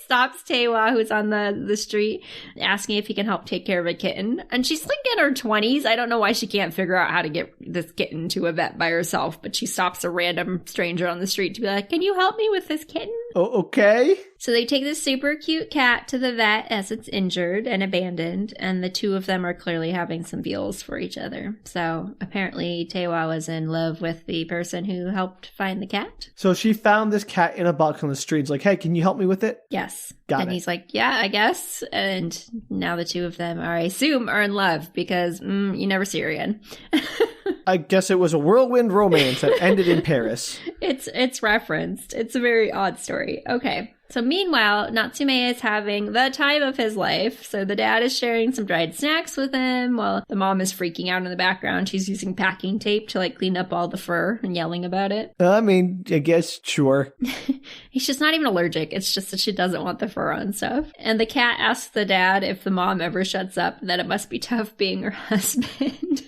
stops Tae Hwa, who's on the street, asking if he can help take care of a kitten. And she's like in her 20s. I don't know why she can't figure out how to get this kitten to a vet by herself, but she stops a random stranger on the street to be like, can you help me with this kitten? Oh, okay. So they take this super cute cat to the vet as it's injured and abandoned, and the two of them are clearly having some feels for each other. So apparently Tae Hwa was in love with the person who helped find the cat. So she found this cat in a box on the streets, like, hey, can you help me with it? Yes. Got and it. He's like, yeah, I guess. And now the two of them I assume, are in love because you never see her again. I guess it was a whirlwind romance that ended in Paris. It's referenced. It's a very odd story. Okay. So meanwhile, Natsume is having the time of his life. So the dad is sharing some dried snacks with him while the mom is freaking out in the background. She's using packing tape to like clean up all the fur and yelling about it. I mean, I guess, sure. He's just not even allergic. It's just that she doesn't want the fur on stuff. And the cat asks the dad if the mom ever shuts up, that it must be tough being her husband.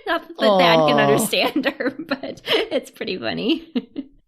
Not that the dad can understand her, but it's pretty funny.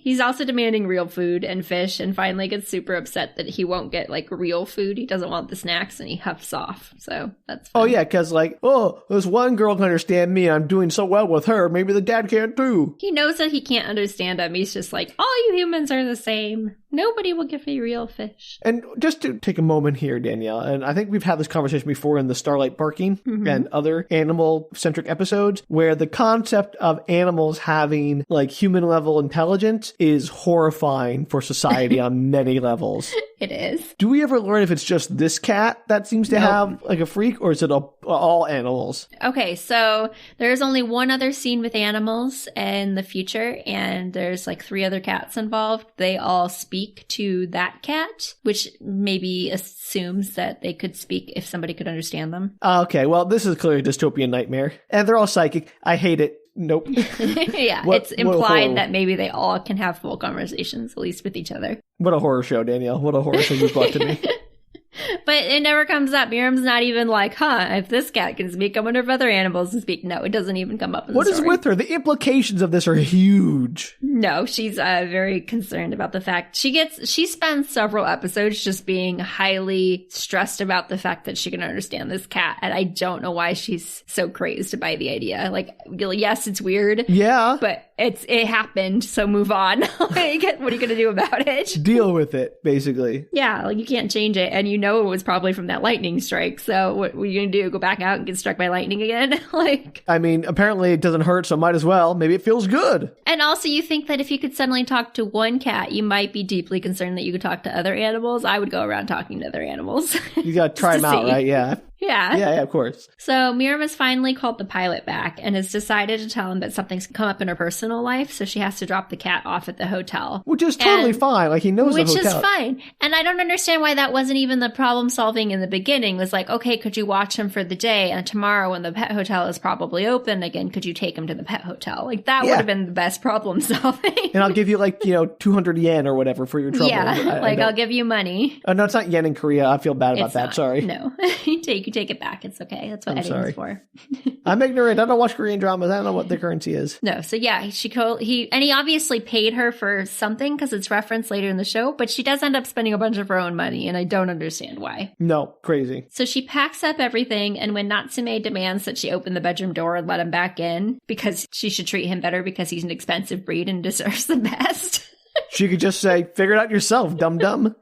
He's also demanding real food and fish, and finally gets super upset that he won't get like real food. He doesn't want the snacks, and he huffs off. So that's fun. Oh yeah, because like, this one girl can understand me. I'm doing so well with her. Maybe the dad can't too. He knows that he can't understand him. He's just like, all you humans are the same. Nobody will give me real fish. And just to take a moment here, Danielle, and I think we've had this conversation before in the Starlight Barking and other animal-centric episodes, where the concept of animals having like human-level intelligence is horrifying for society on many levels. It is. Do we ever learn if it's just this cat that seems to have like a freak, or is it all animals? Okay, so there's only one other scene with animals in the future, and there's like 3 other cats involved. They all speak to that cat, which maybe assumes that they could speak if somebody could understand them. Okay, well, this is clearly a dystopian nightmare. And they're all psychic. I hate it. Nope. Yeah, it's implied that maybe they all can have full conversations, at least with each other. What a horror show, Danielle. What a horror show you brought to me. But it never comes up. Miriam's not even like, if this cat can speak, I wonder if other animals can speak. No, it doesn't even come up in the story. What is with her? The implications of this are huge. No, she's very concerned about the fact she spends several episodes just being highly stressed about the fact that she can understand this cat. And I don't know why she's so crazed by the idea. Like, yes, it's weird. Yeah. But it happened, so move on. What are you going to do about it? Deal with it, basically. Yeah, like you can't change it. And you know it was probably from that lightning strike. So what are you going to do? Go back out and get struck by lightning again? I mean, apparently it doesn't hurt, so might as well. Maybe it feels good. And also you think that if you could suddenly talk to one cat, you might be deeply concerned that you could talk to other animals. I would go around talking to other animals. You got to try them out, right? Yeah. Yeah. Yeah, of course. So Miriam has finally called the pilot back and has decided to tell him that something's come up in her personal life, so she has to drop the cat off at the hotel. Which is totally fine. Like, he knows the hotel. Which is fine. And I don't understand why that wasn't even the problem solving in the beginning. It was like, okay, could you watch him for the day? And tomorrow when the pet hotel is probably open again, could you take him to the pet hotel? Like, that would have been the best problem solving. And I'll give you 200 yen or whatever for your trouble. Yeah, I'll give you money. Oh, no, it's not yen in Korea. I feel bad about that. Not. Sorry. No, you take it back. It's okay. That's what editing's for. I'm ignorant. I don't watch Korean dramas. I don't know what the currency is. No. So yeah, he obviously paid her for something because it's referenced later in the show, but she does end up spending a bunch of her own money, and I don't understand why. No, crazy. So she packs up everything, and when Natsume demands that she open the bedroom door and let him back in because she should treat him better because he's an expensive breed and deserves the best. She could just say, figure it out yourself, dum-dum.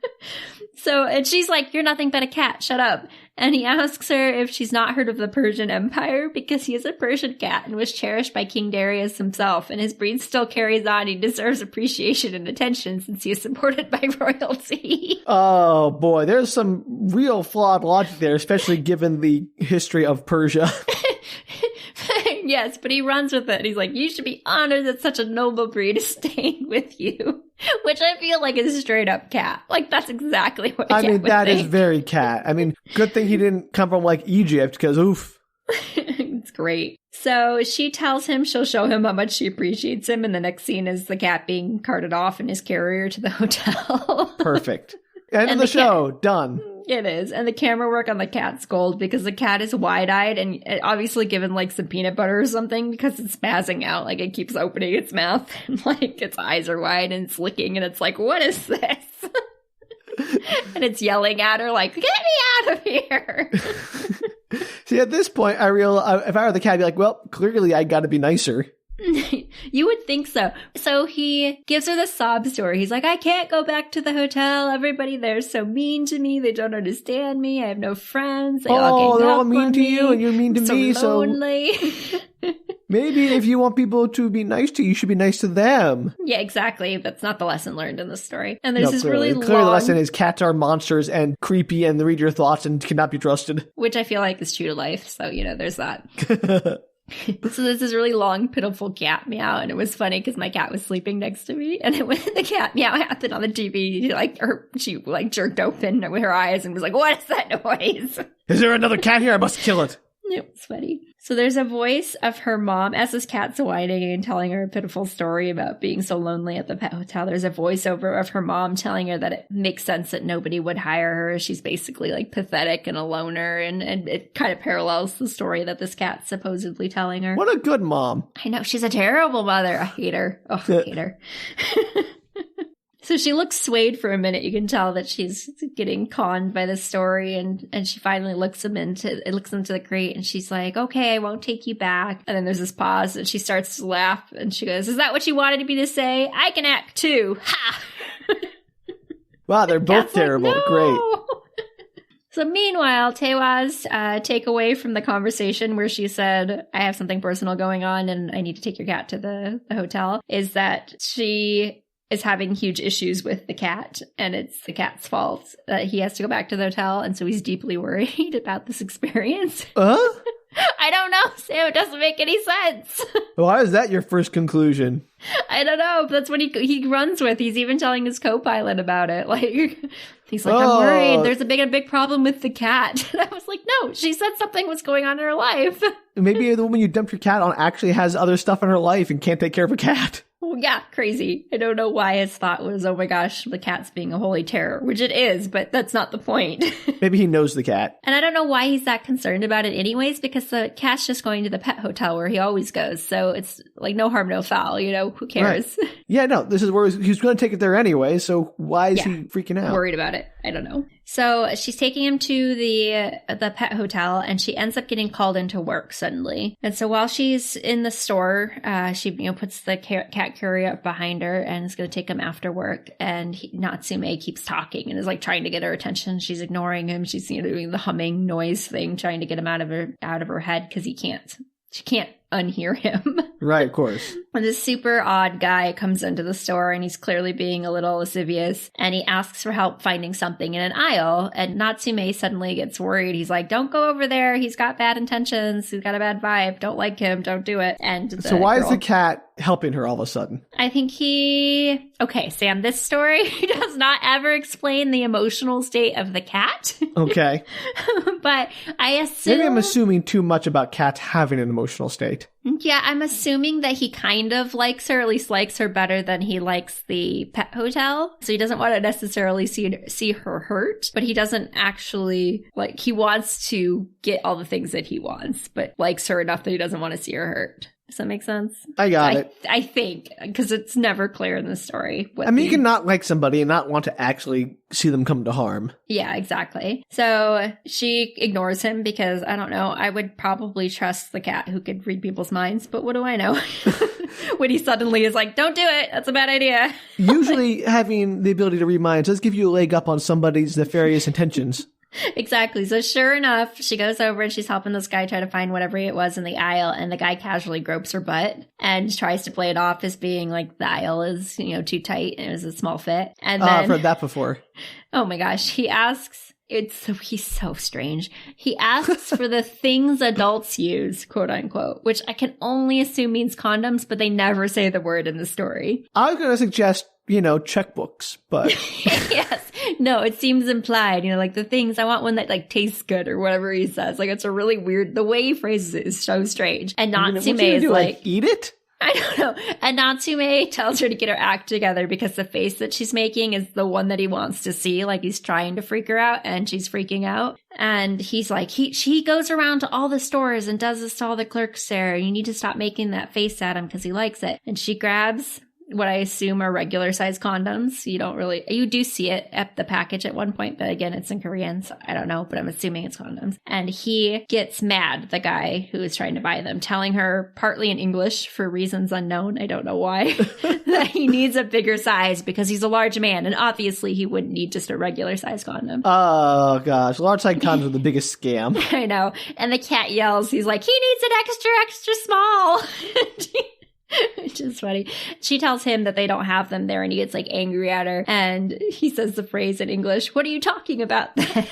And she's like, you're nothing but a cat. Shut up. And he asks her if she's not heard of the Persian Empire because he is a Persian cat and was cherished by King Darius himself, and his breed still carries on. He deserves appreciation and attention since he is supported by royalty. Oh boy, there's some real flawed logic there, especially given the history of Persia. Yes, but he runs with it. He's like, you should be honored that such a noble breed is staying with you. Which I feel like is straight up cat. Like, that's exactly what cat would that think. is very cat. I mean, good thing he didn't come from, like, Egypt, because oof. It's great. So she tells him she'll show him how much she appreciates him, and the next scene is the cat being carted off in his carrier to the hotel. Perfect. End of the show. Done. It is. And the camera work on the cat's gold because the cat is wide-eyed and obviously given like some peanut butter or something because it's spazzing out. Like it keeps opening its mouth and like its eyes are wide and it's licking and it's like, what is this? And it's yelling at her like, get me out of here. See, at this point, I realize if I were the cat, I'd be like, well, clearly I got to be nicer. You would think so. So he gives her the sob story. He's like, I can't go back to the hotel. Everybody there's so mean to me. They don't understand me. I have no friends. They're all mean to you and you're mean to me. So lonely. So maybe if you want people to be nice to you, you should be nice to them. Yeah, exactly. That's not the lesson learned in this story. And there's this really long... Clearly the lesson is cats are monsters and creepy and they read your thoughts and cannot be trusted. Which I feel like is true to life. So, there's that. So there's this really long, pitiful cat meow, and it was funny because my cat was sleeping next to me, and when the cat meow happened on the TV, she jerked open with her eyes and was like, "What is that noise? Is there another cat here? I must kill it." It was funny. So there's a voice of her mom as this cat's whining and telling her a pitiful story about being so lonely at the pet hotel. There's a voiceover of her mom telling her that it makes sense that nobody would hire her. She's basically like pathetic and a loner, and it kind of parallels the story that this cat's supposedly telling her. What a good mom. I know, she's a terrible mother. I hate her. Oh, I hate her. So she looks swayed for a minute. You can tell that she's getting conned by this story, and she finally looks into the crate, and she's like, "Okay, I won't take you back." And then there's this pause, and she starts to laugh, and she goes, "Is that what you wanted me to say? I can act too. Ha!" Wow, they're both terrible. Like, no! Great. So meanwhile, Tae Hwa's takeaway from the conversation where she said, "I have something personal going on, and I need to take your cat to the hotel," is that she is having huge issues with the cat, and it's the cat's fault that he has to go back to the hotel, and so he's deeply worried about this experience. I don't know, Sam. It doesn't make any sense. Why is that your first conclusion? I don't know. But that's what he runs with. He's even telling his co-pilot about it. Like, he's like, I'm worried. There's a big problem with the cat. And I was like, no, she said something was going on in her life. Maybe the woman you dumped your cat on actually has other stuff in her life and can't take care of a cat. Well, yeah, crazy. I don't know why his thought was, oh my gosh, the cat's being a holy terror, which it is, but that's not the point. Maybe he knows the cat. And I don't know why he's that concerned about it anyways, because the cat's just going to the pet hotel where he always goes. So it's like no harm, no foul, who cares? Right. Yeah, no, this is where he's going to take it there anyway, so why is he freaking out? Worried about it. I don't know. So she's taking him to the pet hotel, and she ends up getting called into work suddenly. And so while she's in the store, she puts the cat carrier up behind her and is going to take him after work. And Natsume keeps talking and is like trying to get her attention. She's ignoring him. She's doing the humming noise thing, trying to get him out of her head because she can't unhear him. Right, of course. And this super odd guy comes into the store, and he's clearly being a little lascivious, and he asks for help finding something in an aisle, and Natsume suddenly gets worried. He's like, don't go over there. He's got bad intentions. He's got a bad vibe. Don't like him. Don't do it. And so why is the cat helping her all of a sudden? I think okay, Sam, this story does not ever explain the emotional state of the cat. Okay. But I assume... Maybe I'm assuming too much about cats having an emotional state. Yeah, I'm assuming that he kind of likes her, at least likes her better than he likes the pet hotel. So he doesn't want to necessarily see her hurt, but he doesn't actually, he wants to get all the things that he wants, but likes her enough that he doesn't want to see her hurt. Does that make sense? I got it. I think, because it's never clear in the story. You can not like somebody and not want to actually see them come to harm. Yeah, exactly. So she ignores him because, I don't know, I would probably trust the cat who could read people's minds, but what do I know? When he suddenly is like, don't do it, that's a bad idea. Usually having the ability to read minds does give you a leg up on somebody's nefarious intentions. Exactly. So sure enough, she goes over and she's helping this guy try to find whatever it was in the aisle, and the guy casually gropes her butt and tries to play it off as being like the aisle is, too tight and it was a small fit. And then I've heard that before. Oh my gosh, he asks, he's so strange. He asks for the things adults use, quote unquote, which I can only assume means condoms, but they never say the word in the story. I was going to suggest, checkbooks, but yes. No, it seems implied, like the things, I want one that like tastes good or whatever he says. Like it's a really weird, the way he phrases it is so strange. And Natsume is like, eat it? I don't know. And Natsume tells her to get her act together because the face that she's making is the one that he wants to see. Like he's trying to freak her out and she's freaking out. And he's like, she goes around to all the stores and does this to all the clerks there. You need to stop making that face at him because he likes it. And she grabs what I assume are regular size condoms. You do see it at the package at one point, but again, it's in Korean, so I don't know, but I'm assuming it's condoms. And he gets mad, the guy who is trying to buy them, telling her partly in English for reasons unknown, I don't know why, that he needs a bigger size because he's a large man, and obviously he wouldn't need just a regular size condom. Oh gosh, large size condoms are the biggest scam. I know. And the cat yells, he's like, he needs an extra, extra small. Which is funny. She tells him that they don't have them there and he gets like angry at her. And he says the phrase in English, what are you talking about then?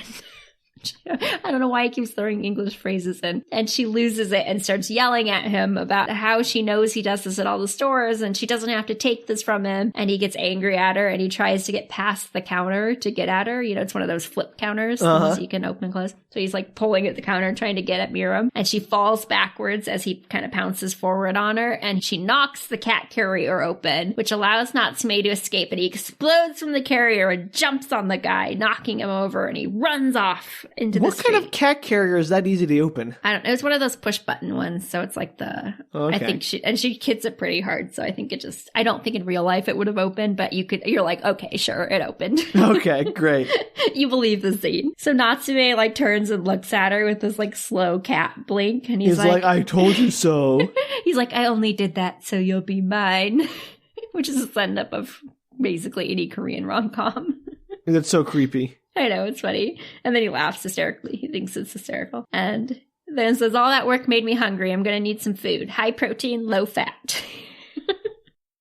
I don't know why he keeps throwing English phrases in. And she loses it and starts yelling at him about how she knows he does this at all the stores and she doesn't have to take this from him. And he gets angry at her and he tries to get past the counter to get at her. It's one of those flip counters so you can open and close. So he's like pulling at the counter and trying to get at Miram. And she falls backwards as he kind of pounces forward on her. And she knocks the cat carrier open, which allows Natsume to escape. And he explodes from the carrier and jumps on the guy, knocking him over. And he runs off into the street. What kind of cat carrier is that easy to open? I don't know. It was one of those push button ones. So it's like I think she hits it pretty hard. So I think I don't think in real life it would have opened, but you're like, okay, sure, it opened. Okay, great. You believe the scene. So Natsume like turns and looks at her with this like slow cat blink. And he's like, I told you so. He's like, I only did that so you'll be mine. Which is a send up of basically any Korean rom-com. That's so creepy. I know, it's funny. And then he laughs hysterically. He thinks it's hysterical. And then says, all that work made me hungry. I'm going to need some food. High protein, low fat.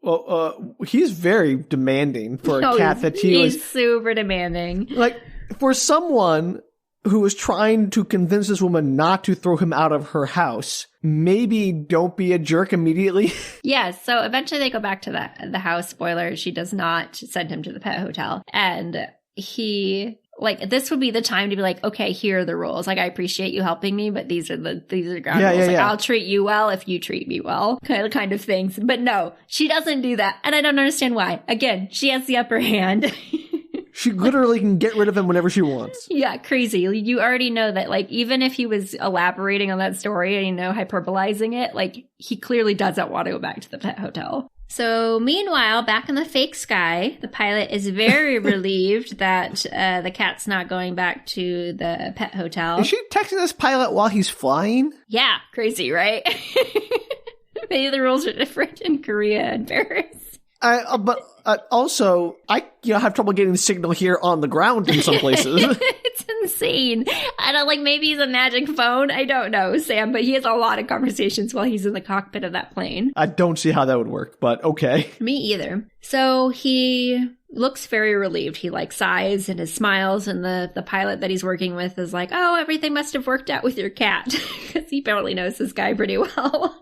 Well, he's very demanding for a cat that he's super demanding. Like, for someone who was trying to convince this woman not to throw him out of her house, maybe don't be a jerk immediately. Yes, so eventually they go back to the house. Spoiler, she does not send him to the pet hotel. And he, like, this would be the time to be like, okay, here are the rules. Like, I appreciate you helping me, but these are ground rules. Like, I'll treat you well if you treat me well, kind of things. But no, she doesn't do that. And I don't understand why. Again, she has the upper hand. She literally can get rid of him whenever she wants. Yeah, crazy. You already know that, like, even if he was elaborating on that story and, hyperbolizing it, like, he clearly doesn't want to go back to the pet hotel. So, meanwhile, back in the fake sky, the pilot is very relieved that the cat's not going back to the pet hotel. Is she texting this pilot while he's flying? Yeah, crazy, right? Maybe the rules are different in Korea and Paris. But also, I have trouble getting the signal here on the ground in some places. It's insane. I don't maybe he's a magic phone. I don't know, Sam, but he has a lot of conversations while he's in the cockpit of that plane. I don't see how that would work, but okay. Me either. So he looks very relieved. He sighs and his smiles, and the pilot that he's working with is like, oh, everything must have worked out with your cat. Because he apparently knows this guy pretty well.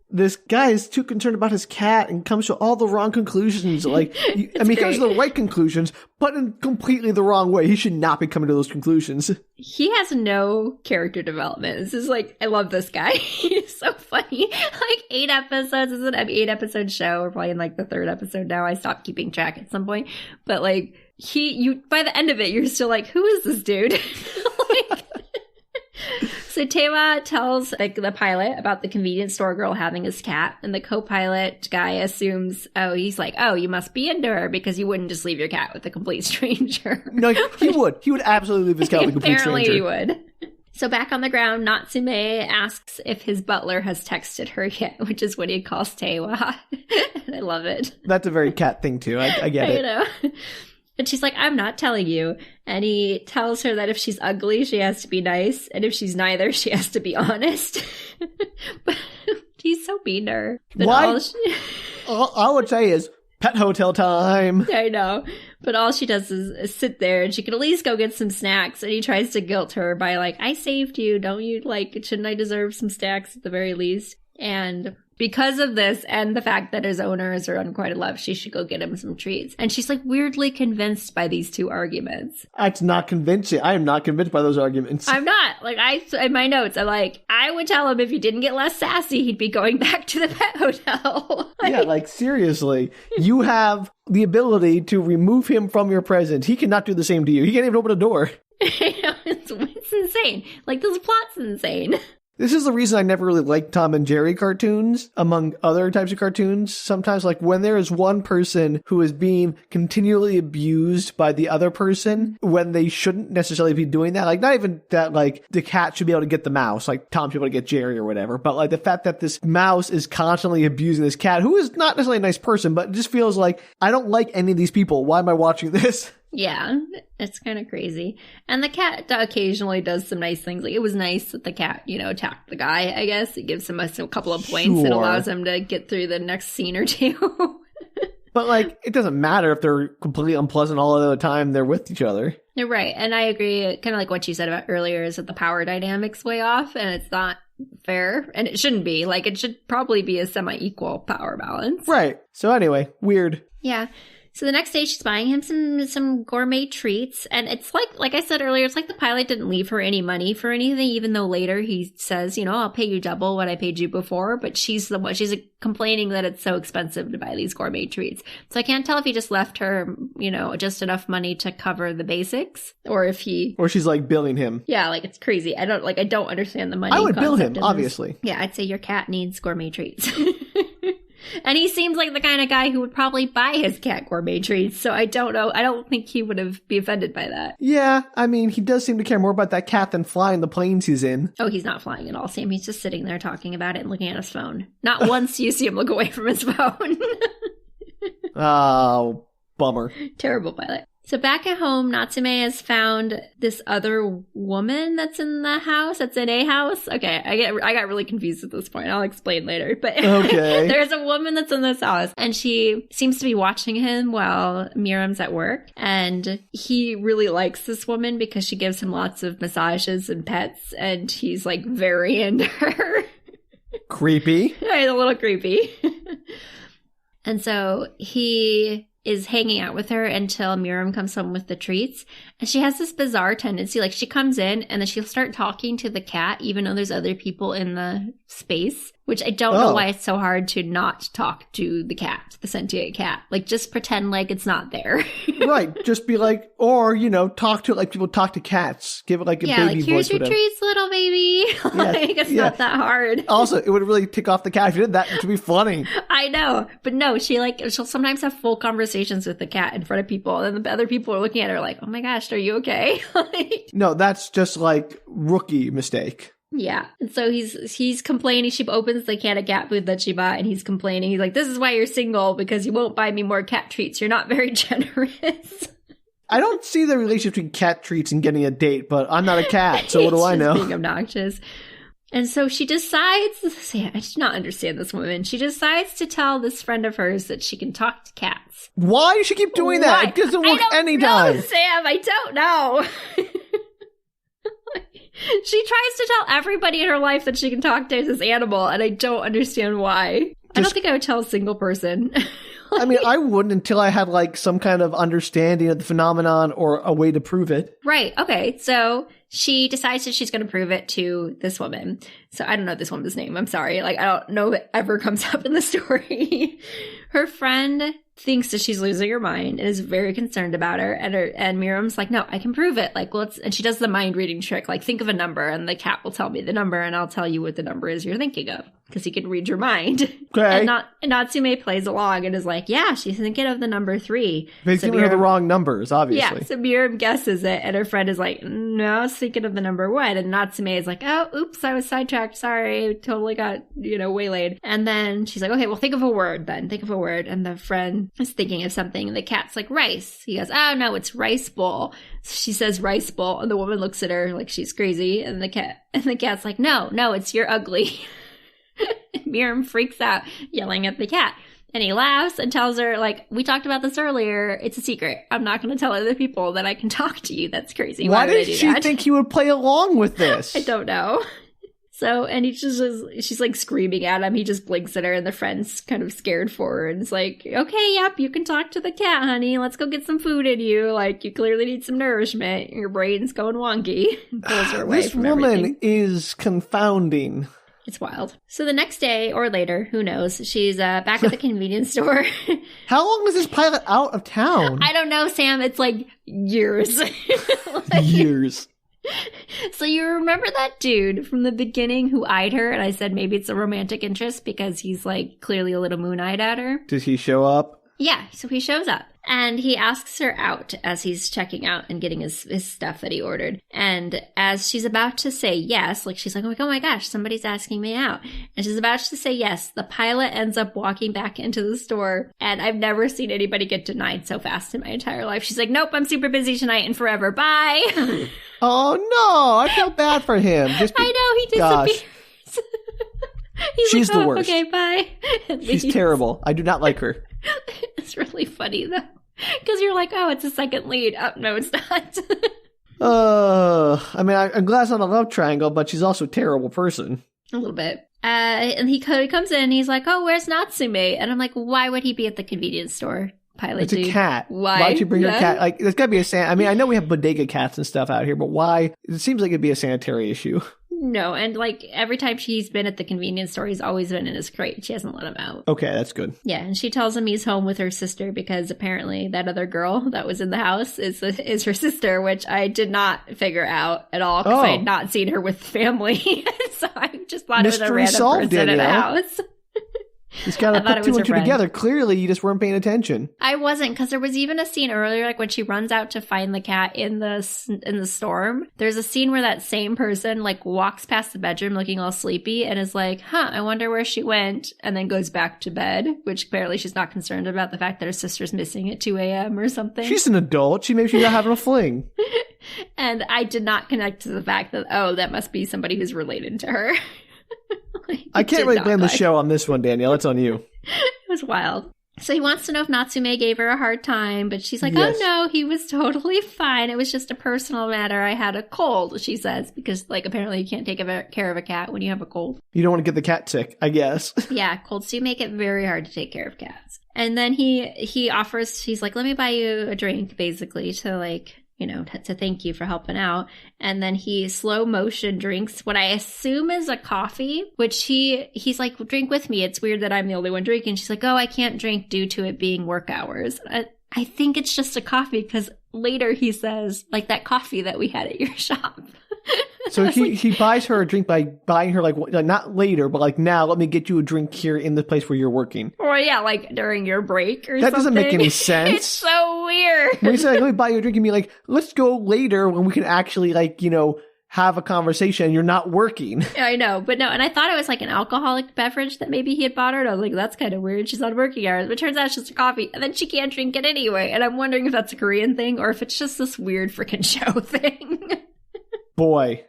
This guy is too concerned about his cat and comes to all the wrong conclusions. He comes to the right conclusions, but in completely the wrong way. He should not be coming to those conclusions. He has no character development. This is I love this guy. He's so funny. 8 episodes. It's an 8-episode show. We're probably in the 3rd episode now. I stopped keeping track at some point. But by the end of it, you're still who is this dude? So Tae Hwa tells the pilot about the convenience store girl having his cat, and the co-pilot guy assumes, he's you must be into her because you wouldn't just leave your cat with a complete stranger. No, he would. He would absolutely leave his cat with a complete stranger. Apparently he would. So back on the ground, Natsume asks if his butler has texted her yet, which is what he calls Tae Hwa. And I love it. That's a very cat thing too. I get it. know. And she's like, I'm not telling you. And he tells her that if she's ugly, she has to be nice. And if she's neither, she has to be honest. But he's so mean to her. Why? All I would say is, pet hotel time. I know. But all she does is sit there, and she can at least go get some snacks. And he tries to guilt her by like, I saved you. Don't you shouldn't I deserve some snacks at the very least? And because of this and the fact that his owners are unrequited love, she should go get him some treats. And she's like weirdly convinced by these two arguments. That's not convincing. I am not convinced by those arguments. I'm not. Like, in my notes, I'm like, I would tell him if he didn't get less sassy, he'd be going back to the pet hotel. Yeah, like seriously. You have the ability to remove him from your presence. He cannot do the same to you. He can't even open a door. It's insane. Like, this plot's insane. This is the reason I never really liked Tom and Jerry cartoons, among other types of cartoons. Sometimes, like, when there is one person who is being continually abused by the other person, when they shouldn't necessarily be doing that, like, not even that, like, the cat should be able to get the mouse, like, Tom should be able to get Jerry or whatever, but, like, the fact that this mouse is constantly abusing this cat, who is not necessarily a nice person, but it just feels like, I don't like any of these people. Why am I watching this? Yeah, it's kind of crazy. And the cat occasionally does some nice things. Like, it was nice that the cat, attacked the guy, I guess. It gives him a couple of points. Sure. It allows him to get through the next scene or two. But, like, it doesn't matter if they're completely unpleasant all of the time they're with each other. You're right. And I agree. Kind of like what you said about earlier is that the power dynamic's way off and it's not fair. And it shouldn't be. Like, it should probably be a semi-equal power balance. Right. So anyway, weird. Yeah. So the next day she's buying him some gourmet treats. And it's like I said earlier, it's like the pilot didn't leave her any money for anything, even though later he says, I'll pay you double what I paid you before. But she's complaining that it's so expensive to buy these gourmet treats. So I can't tell if he just left her, just enough money to cover the basics or if or she's like billing him. Yeah, like it's crazy. I don't understand the money. I would bill him, obviously. Yeah, I'd say your cat needs gourmet treats. And he seems like the kind of guy who would probably buy his cat gourmet treats. So I don't know. I don't think he would be offended by that. Yeah. I mean, he does seem to care more about that cat than flying the planes he's in. Oh, he's not flying at all, Sam. He's just sitting there talking about it and looking at his phone. Not once do you see him look away from his phone. Oh, bummer. Terrible pilot. So back at home, Natsume has found this other woman that's in the house, that's in a house. Okay, I got really confused at this point. I'll explain later. But okay. There's a woman that's in this house, and she seems to be watching him while Miriam's at work. And he really likes this woman because she gives him lots of massages and pets, and he's like very into her. Creepy. It's a little creepy. And so he is hanging out with her until Miriam comes home with the treats. And she has this bizarre tendency, like she comes in and then she'll start talking to the cat, even though there's other people in the space, which I don't know why it's so hard to not talk to the cat, the sentient cat. Like, just pretend like it's not there. Right. Just be like, or, talk to it like people talk to cats. Give it like a baby voice. Yeah, like, here's your treats, little baby. Like, it's not that hard. Also, it would really tick off the cat if you did that. It would be funny. I know. But no, she'll sometimes have full conversations with the cat in front of people. And the other people are looking at her like, oh my gosh, are you okay? No, that's just like rookie mistake. Yeah. And so he's complaining. She opens the can of cat food that she bought and he's complaining. He's like, this is why you're single, because you won't buy me more cat treats. You're not very generous. I don't see the relationship between cat treats and getting a date, but I'm not a cat, so what do I know? Being obnoxious. And so she decides, I do not understand this woman. She decides to tell this friend of hers that she can talk to cats. Why does she keep doing that? It doesn't work anytime. Sam, I don't know. She tries to tell everybody in her life that she can talk to this animal, and I don't understand why. I don't think I would tell a single person. I mean, I wouldn't until I had like some kind of understanding of the phenomenon or a way to prove it. Right. Okay. So she decides that she's going to prove it to this woman. So I don't know this woman's name. I'm sorry. Like, I don't know if it ever comes up in the story. Her friend thinks that she's losing her mind and is very concerned about her. And Miriam's like, no, I can prove it. Like, and she does the mind reading trick. Like, think of a number and the cat will tell me the number and I'll tell you what the number is you're thinking of. because he can read your mind. Okay. And Natsume plays along and is like, yeah, she's thinking of the number 3. He's giving her the wrong numbers, obviously. Yeah, so Miram guesses it, and her friend is like, no, I was thinking of the number 1. And Natsume is like, oh, oops, I was sidetracked. Sorry, totally got, waylaid. And then she's like, okay, well, think of a word then. Think of a word. And the friend is thinking of something, and the cat's like, rice. He goes, oh, no, it's rice bowl. So she says rice bowl, and the woman looks at her like she's crazy. And the cat's like, no, it's you're ugly. Miram freaks out, yelling at the cat. And he laughs and tells her, like, we talked about this earlier. It's a secret. I'm not going to tell other people that I can talk to you. That's crazy. Why did she think he would play along with this? I don't know. So, and she's like screaming at him. He just blinks at her, and the friend's kind of scared for her. And it's like, okay, yep, you can talk to the cat, honey. Let's go get some food in you. Like, you clearly need some nourishment. Your brain's going wonky. Pulls her away from everything. This woman is confounding. It's wild. So the next day or later, who knows, she's back at the convenience store. How long was this pilot out of town? I don't know, Sam. It's like years. Years. So you remember that dude from the beginning who eyed her? And I said maybe it's a romantic interest because he's like clearly a little moon-eyed at her. Did he show up? Yeah, so he shows up. And he asks her out as he's checking out and getting his stuff that he ordered. And as she's about to say yes, like she's like, oh my gosh, somebody's asking me out. And she's about to say yes, the pilot ends up walking back into the store. And I've never seen anybody get denied so fast in my entire life. She's like, nope, I'm super busy tonight and forever. Bye. Oh no, I felt bad for him. I know, he disappears. She's like, the worst. Okay, bye. She's terrible. I do not like her. It's really funny though. Because you're like, oh, it's a second lead. Oh, no, it's not. I mean, I'm glad it's not a love triangle, but she's also a terrible person. A little bit. And he comes in and he's like, oh, where's Natsume? And I'm like, why would he be at the convenience store? Pilot It's dude. A cat. Why? Why'd you bring your cat? Like, there's gotta be I mean, I know we have bodega cats and stuff out here, but why? It seems like it'd be a sanitary issue. No, and like every time she's been at the convenience store, he's always been in his crate. She hasn't let him out. Okay, that's good. Yeah, and she tells him he's home with her sister because apparently that other girl that was in the house is her sister, which I did not figure out at all because I had not seen her with family. So I just thought it was a random solved, person in the Danielle. house. He's got to put 2 and 2 together. Clearly, you just weren't paying attention. I wasn't, because there was even a scene earlier, like when she runs out to find the cat in the storm. There's a scene where that same person like walks past the bedroom looking all sleepy and is like, I wonder where she went, and then goes back to bed, which apparently she's not concerned about the fact that her sister's missing at 2 a.m. or something. She's an adult. Maybe she's not having a fling. And I did not connect to the fact that, that must be somebody who's related to her. I can't really blame the show on this one, Danielle. It's on you. It was wild. So he wants to know if Natsume gave her a hard time, but she's like, yes. Oh no, he was totally fine. It was just a personal matter. I had a cold, she says, because like apparently you can't take care of a cat when you have a cold. You don't want to get the cat sick, I guess. Yeah, colds do make it very hard to take care of cats. And then he offers, he's like, let me buy you a drink, basically, to like, to thank you for helping out. And then he slow motion drinks what I assume is a coffee, which he's like, drink with me. It's weird that I'm the only one drinking. She's like, oh, I can't drink due to it being work hours. I think it's just a coffee because later he says, like that coffee that we had at your shop. So he buys her a drink by buying her like not later, but like now, let me get you a drink here in the place where you're working. Or yeah, like during your break or that something. That doesn't make any sense. It's so weird. When you say, like, let me buy you a drink, and be like, let's go later when we can actually like, have a conversation and you're not working. I know, but no, and I thought it was like an alcoholic beverage that maybe he had bought her, and I was like, that's kind of weird. She's on working hours, but it turns out it's just a coffee, and then she can't drink it anyway. And I'm wondering if that's a Korean thing or if it's just this weird freaking show thing. Boy.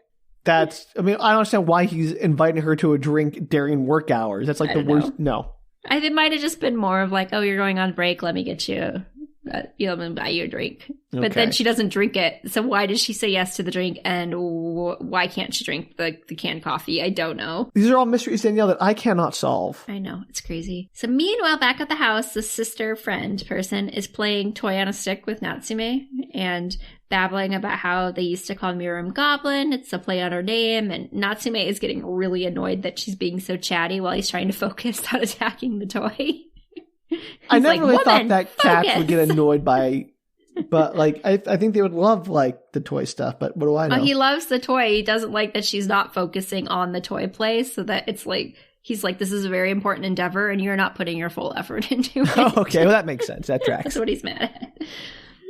I don't understand why he's inviting her to a drink during work hours. That's like the worst. No. I think it might have just been more of like, oh, you're going on break. Let me get you, I'm going to buy you a drink. Okay. But then she doesn't drink it. So why did she say yes to the drink? And why can't she drink the canned coffee? I don't know. These are all mysteries, Danielle, that I cannot solve. I know. It's crazy. So meanwhile, back at the house, the sister friend person is playing toy on a stick with Natsume and babbling about how they used to call Miram Goblin. It's a play on her name. And Natsume is getting really annoyed that she's being so chatty while he's trying to focus on attacking the toy. I never really thought that cats would get annoyed by, but like, I think they would love like the toy stuff, but what do I know? Oh, he loves the toy. He doesn't like that she's not focusing on the toy play so that it's like, He's like, this is a very important endeavor and you're not putting your full effort into it. Oh, okay, well, that makes sense. That tracks. That's what he's mad at.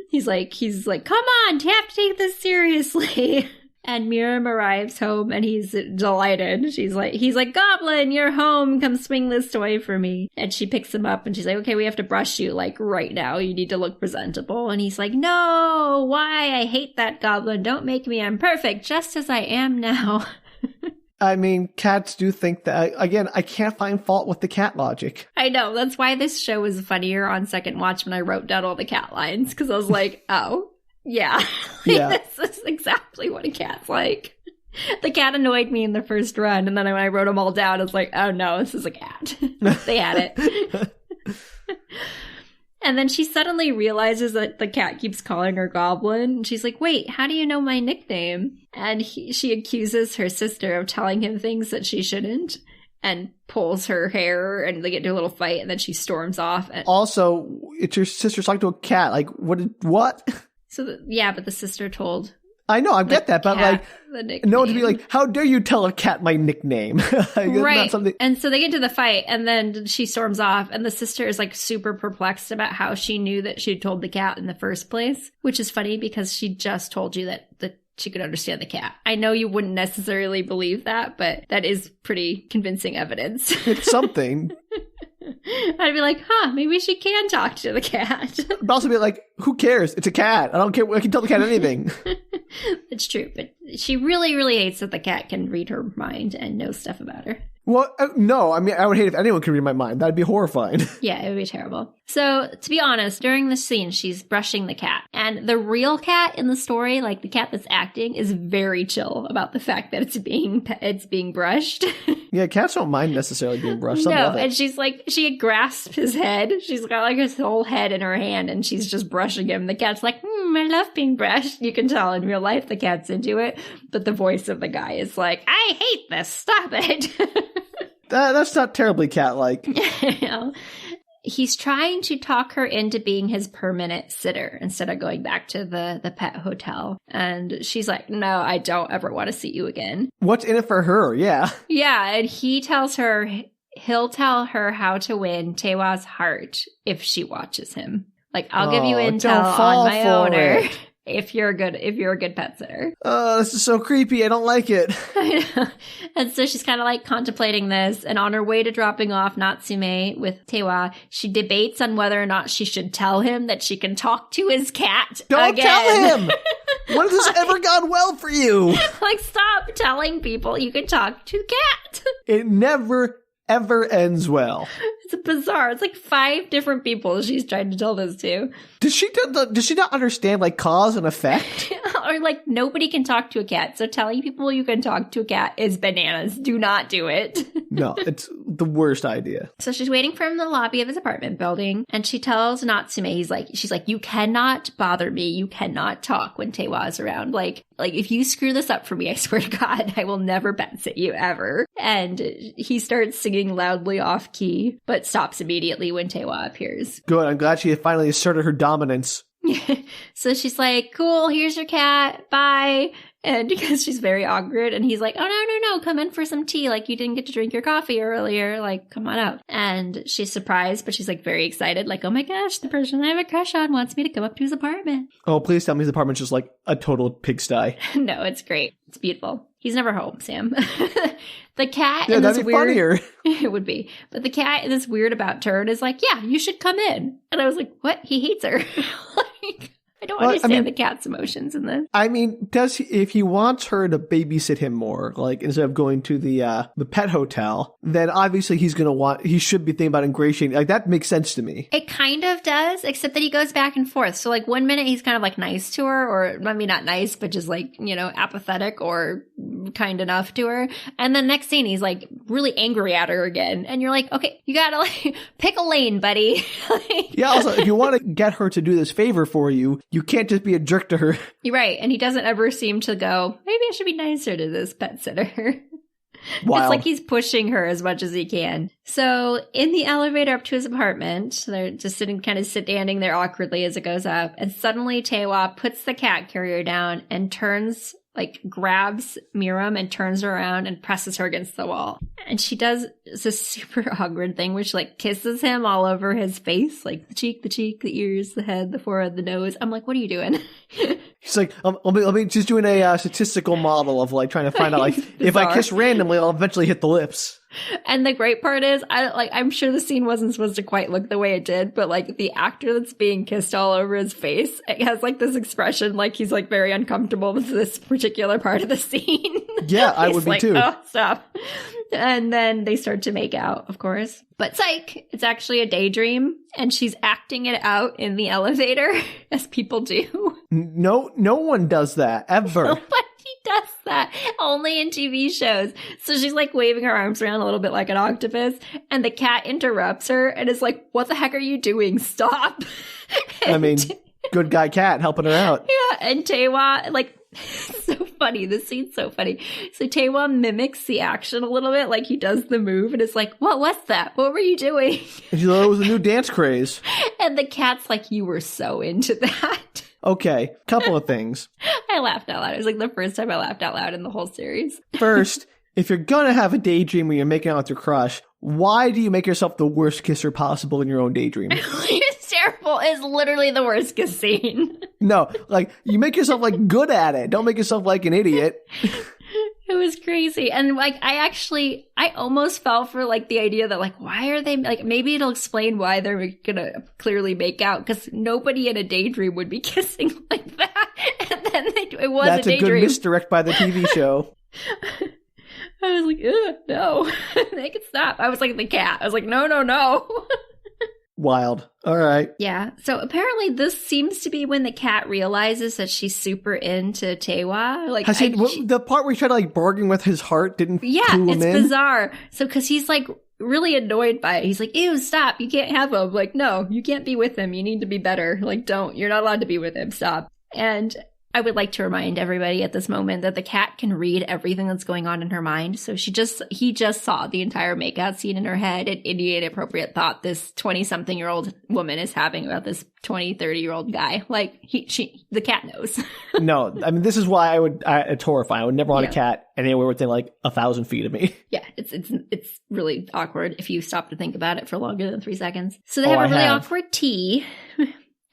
He's like, come on, you have to take this seriously. And Miriam arrives home and he's delighted. He's like, Goblin, you're home. Come swing this toy for me. And she picks him up and she's like, okay, we have to brush you like right now. You need to look presentable. And he's like, no, why? I hate that goblin. Don't make me. I'm perfect just as I am now. I mean, cats do think that. Again, I can't find fault with the cat logic. I know. That's why this show was funnier on second watch when I wrote down all the cat lines. Because I was like, oh, yeah. Yeah. This is exactly what a cat's like. The cat annoyed me in the first run. And then when I wrote them all down, I was like, oh no, this is a cat. They had it. And then she suddenly realizes that the cat keeps calling her Goblin. And she's like, wait, how do you know my nickname? And she accuses her sister of telling him things that she shouldn't and pulls her hair and they get into a little fight and then she storms off. Also, it's your sister talking to a cat. Like, what? So, yeah, but the sister told... I know, I get that, but like, no one to be like, how dare you tell a cat my nickname? Like, right. Something... And so they get into the fight, and then she storms off, and the sister is like super perplexed about how she knew that she told the cat in the first place, which is funny because she just told you that she could understand the cat. I know you wouldn't necessarily believe that, but that is pretty convincing evidence. It's something. I'd be like, maybe she can talk to the cat. But also be like, who cares? It's a cat. I don't care. I can tell the cat anything. It's true, but she really, really hates that the cat can read her mind and know stuff about her. Well, no. I mean, I would hate if anyone could read my mind. That'd be horrifying. Yeah, it would be terrible. So, to be honest, during this scene, she's brushing the cat. And the real cat in the story, like the cat that's acting, is very chill about the fact that it's being brushed. Yeah, cats don't mind necessarily being brushed. No, and she's like, she grasped his head. She's got like his whole head in her hand and she's just brushing him. The cat's like, I love being brushed. You can tell in real life the cat's into it. But the voice of the guy is like, I hate this. Stop it. That's not terribly cat-like. He's trying to talk her into being his permanent sitter instead of going back to the pet hotel. And she's like, no, I don't ever want to see you again. What's in it for her? Yeah. Yeah, and he tells her he'll tell her how to win Tae Hwa's heart if she watches him. Like, I'll give you intel on my owner. If you're a good pet sitter. Oh, this is so creepy. I don't like it. I know. And so she's kind of like contemplating this. And on her way to dropping off Natsume with Tae Hwa, she debates on whether or not she should tell him that she can talk to his cat. Don't again. tell him! When has this ever gone well for you? Like, stop telling people you can talk to the cat. It never ever ends well. It's bizarre. It's like 5 different people she's trying to tell this to. Does she not understand like cause and effect? Or like nobody can talk to a cat. So telling people you can talk to a cat is bananas. Do not do it. No, it's the worst idea. So she's waiting for him in the lobby of his apartment building and she tells Natsume, she's like, you cannot bother me. You cannot talk when Tae Hwa is around. Like if you screw this up for me, I swear to God, I will never pet sit you ever. And he starts singing loudly off key, but stops immediately when Tae Hwa appears. Good. I'm glad she finally asserted her dominance. So she's like, cool, here's your cat. Bye. And because she's very awkward, and he's like, oh, no, come in for some tea. Like, you didn't get to drink your coffee earlier. Like, come on out. And she's surprised, but she's like very excited. Like, oh my gosh, the person I have a crush on wants me to come up to his apartment. Oh, please tell me his apartment's just like a total pigsty. No, it's great. It's beautiful. He's never home, Sam. The cat. Yeah, that'd be funnier. It would be. But the cat in this weird about turn is like, yeah, you should come in. And I was like, what? He hates her. Like, I don't understand the cat's emotions in this. I mean, if he wants her to babysit him more, like instead of going to the pet hotel, then obviously he should be thinking about ingratiating. Like that makes sense to me. It kind of does, except that he goes back and forth. So like one minute he's kind of like nice to her, or I mean not nice, but just like, apathetic or kind enough to her. And then next scene he's like really angry at her again. And you're like, okay, you gotta like pick a lane, buddy. Yeah, also if you want to get her to do this favor for you, you can't just be a jerk to her. You're right. And he doesn't ever seem to go, maybe I should be nicer to this pet sitter. Wild. It's like he's pushing her as much as he can. So in the elevator up to his apartment, they're just standing there awkwardly as it goes up. And suddenly Tae Hwa puts the cat carrier down and turns like grabs Miram and turns her around and presses her against the wall. And she does this super awkward thing where she like kisses him all over his face, like the cheek, the ears, the head, the forehead, the nose. I'm like, what are you doing? She's like, let me just doing a statistical model of like trying to find out like if I kiss randomly, I'll eventually hit the lips. And the great part is, I'm sure the scene wasn't supposed to quite look the way it did, but like the actor that's being kissed all over his face, it has like this expression, like he's like very uncomfortable with this particular part of the scene. Yeah, I would be like, too. Oh, stop. And then they start to make out, of course. But psych, it's actually a daydream, and she's acting it out in the elevator, as people do. No one does that, ever. Nobody does that. Only in TV shows. So she's like waving her arms around a little bit like an octopus, and the cat interrupts her and is like, what the heck are you doing? Stop. I mean, good guy cat helping her out. Yeah, and Tae Hwa, like, so funny. This scene's so funny. So Tae Hwa mimics the action a little bit, like he does the move, and it's like, what was that? What were you doing? And she thought it was a new dance craze. And the cat's like, you were so into that. Okay, couple of things. I laughed out loud. It was like the first time I laughed out loud in the whole series. First, if you're gonna have a daydream where you're making out with your crush, why do you make yourself the worst kisser possible in your own daydream? It's terrible. It's literally the worst kiss scene. No, like, you make yourself, like, good at it. Don't make yourself like an idiot. It was crazy. And, like, I almost fell for, like, the idea that, like, why are they, like, maybe it'll explain why they're gonna clearly make out, because nobody in a daydream would be kissing like that. And then it was That's a daydream. That's a good misdirect by the TV show. I was like, ugh, no. They could stop. I was like the cat. I was like, no. Wild. All right. Yeah. So apparently this seems to be when the cat realizes that she's super into Tae Hwa. Like, the part where he tried to like bargain with his heart didn't clue him in? It's bizarre. So because he's like really annoyed by it. He's like, ew, stop. You can't have him. Like, no, you can't be with him. You need to be better. Like, you're not allowed to be with him. Stop. And I would like to remind everybody at this moment that the cat can read everything that's going on in her mind. So he just saw the entire makeout scene in her head and any inappropriate thought this 20-something-year-old woman is having about this 20, 30-year-old guy. Like, the cat knows. No, I mean, this is why it's horrifying. I would never want a cat anywhere within like 1,000 feet of me. Yeah, it's really awkward if you stop to think about it for longer than 3 seconds. So they have a really awkward tea.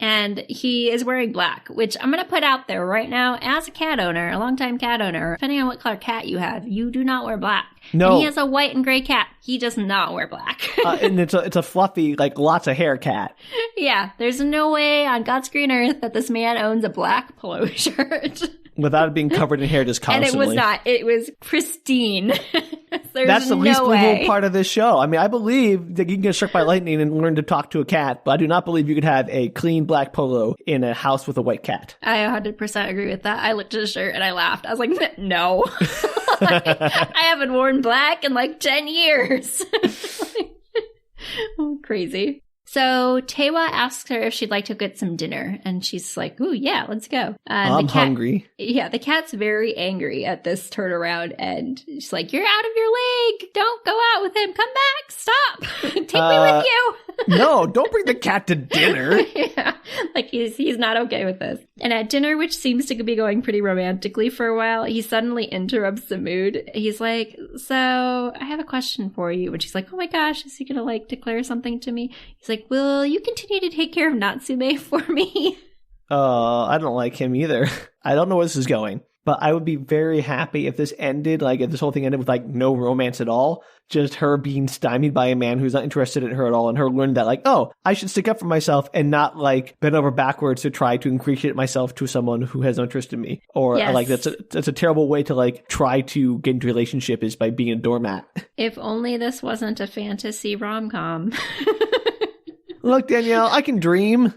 And he is wearing black, which I'm going to put out there right now as a cat owner, a longtime cat owner. Depending on what color cat you have, you do not wear black. No. And he has a white and gray cat. He does not wear black. And it's a fluffy, like lots of hair cat. Yeah, there's no way on God's green earth that this man owns a black polo shirt. Without it being covered in hair just constantly. And it was not. It was pristine. That's the least believable part of this show. I mean, I believe that you can get struck by lightning and learn to talk to a cat, but I do not believe you could have a clean black polo in a house with a white cat. I 100% agree with that. I looked at the shirt and I laughed. I was like, no. I haven't worn black in like 10 years. Crazy. So Tae Hwa asks her if she'd like to get some dinner, and she's like, ooh, yeah, let's go. I'm hungry. Yeah, the cat's very angry at this turnaround, and she's like, you're out of your league. Don't go out with him. Come back. Stop. Take me with you. No, don't bring the cat to dinner. Yeah, like he's not okay with this. And at dinner, which seems to be going pretty romantically for a while, he suddenly interrupts the mood. He's like, so I have a question for you. And she's like, oh my gosh, is he going to like declare something to me? He's like, will you continue to take care of Natsume for me? I don't like him either. I don't know where this is going, but I would be very happy if this ended, like if this whole thing ended with like no romance at all. Just her being stymied by a man who's not interested in her at all, and her learning that like, oh, I should stick up for myself and not like bend over backwards to try to ingratiate myself to someone who has no interest in me. Or like that's a terrible way to like try to get into a relationship, is by being a doormat. If only this wasn't a fantasy rom-com. Look, Danielle, I can dream.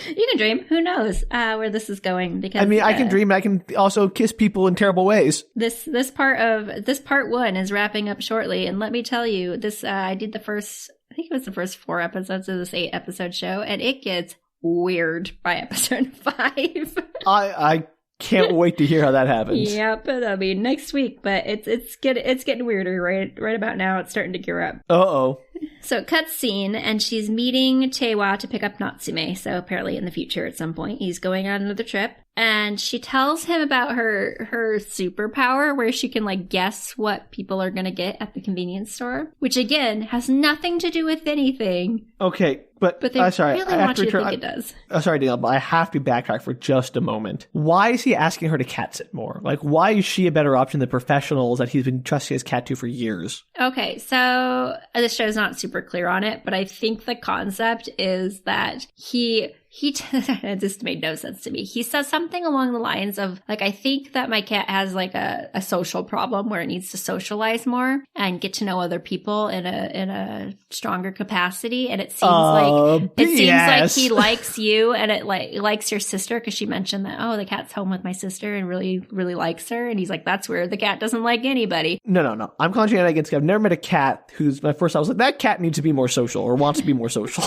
You can dream. Who knows where this is going? Because I mean, I can dream. I can also kiss people in terrible ways. This part 1 is wrapping up shortly, and let me tell you, this I did the first. I think it was the first 4 episodes of this 8-episode show, and it gets weird by episode 5. I can't wait to hear how that happens. Yeah, but I mean next week. But it's getting weirder right about now. It's starting to gear up. Uh-oh. So cut scene, and she's meeting Tae Hwa to pick up Natsume. So apparently in the future at some point, he's going on another trip. And she tells him about her superpower where she can like guess what people are going to get at the convenience store, which again has nothing to do with anything. Okay, but they really want you to think it does. Sorry, Danielle, but I have to backtrack for just a moment. Why is he asking her to cat sit more? Like, why is she a better option than professionals that he's been trusting his cat to for years? Okay, so the show's not super clear on it, but I think the concept is that he it just made no sense to me. He says something along the lines of, like, I think that my cat has like a social problem where it needs to socialize more and get to know other people in a stronger capacity. And it seems like he likes you and it likes your sister, because she mentioned that, oh, the cat's home with my sister and really, really likes her. And he's like, that's weird. The cat doesn't like anybody. No. I'm conjuring against. I've never met a cat who's my first. I was like, that cat needs to be more social or wants to be more social.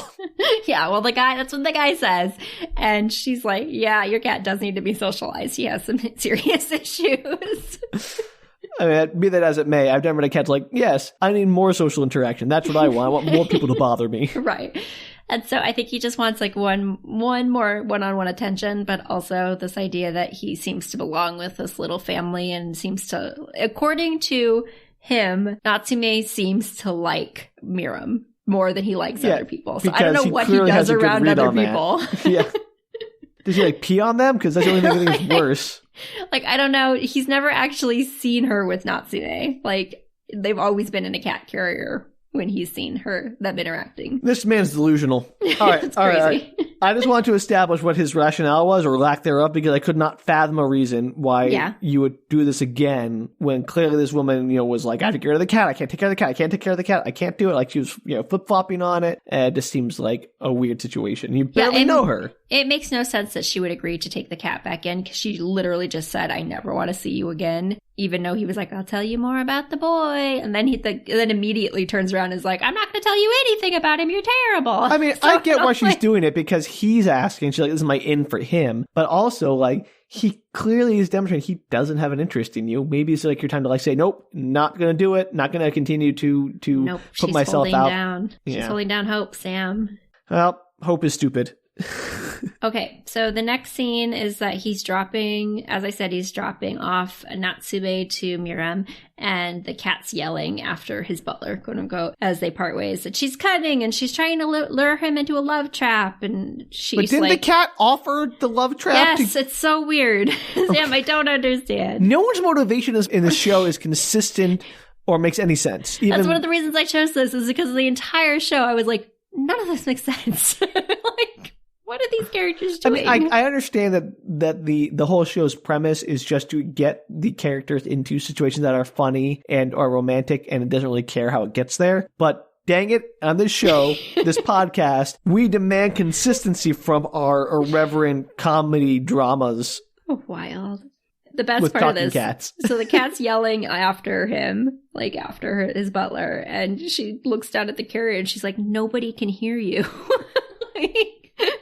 Yeah, well, that's what the guy says. And she's like, yeah, your cat does need to be socialized. He has some serious issues. I mean, be that as it may, I've never met a cat like, yes, I need more social interaction. That's what I want. I want more people to bother me. Right. And so I think he just wants like one more one-on-one attention, but also this idea that he seems to belong with this little family and seems to, according to him, Natsume seems to like Miram more than he likes other people. So I don't know what he does around other people. Yeah. Does he like pee on them? Because that's the only thing that's worse. Like, I don't know. He's never actually seen her with Natsume. Like, they've always been in a cat carrier when he's seen them interacting. This man's delusional. All right. All right. I just want to establish what his rationale was, or lack thereof, because I could not fathom a reason why you would do this again when clearly this woman, was like, I have to get rid of the cat. I can't take care of the cat. I can't take care of the cat. I can't do it. Like she was, flip-flopping on it. It just seems like a weird situation. You barely know her. It makes no sense that she would agree to take the cat back in, because she literally just said, I never want to see you again. Even though he was like, I'll tell you more about the boy. And then then immediately turns around and is like, I'm not going to tell you anything about him. You're terrible. I mean, so I get why she's doing it, because he's asking. She's like, this is my in for him. But also, like, he clearly is demonstrating he doesn't have an interest in you. Maybe it's like your time to like say, nope, not going to do it. Not going to continue to put myself out. She's holding down hope, Sam. Well, hope is stupid. Okay, so the next scene is that he's dropping off Natsume to Miram, and the cat's yelling after his butler, quote unquote, as they part ways, that she's cunning and she's trying to lure him into a love trap. And she's But didn't the cat offer the love trap? Yes, it's so weird. Sam, I don't understand. No one's motivation in the show is consistent or makes any sense. That's one of the reasons I chose this, is because of the entire show. I was like, none of this makes sense. Like, what are these characters doing? I mean, I understand that the whole show's premise is just to get the characters into situations that are funny and are romantic, and it doesn't really care how it gets there. But dang it, on this show, this podcast, we demand consistency from our irreverent comedy dramas. Wild. The best part of this. Cats. So the cat's yelling after him, like after his butler, and she looks down at the carrier and she's like, nobody can hear you.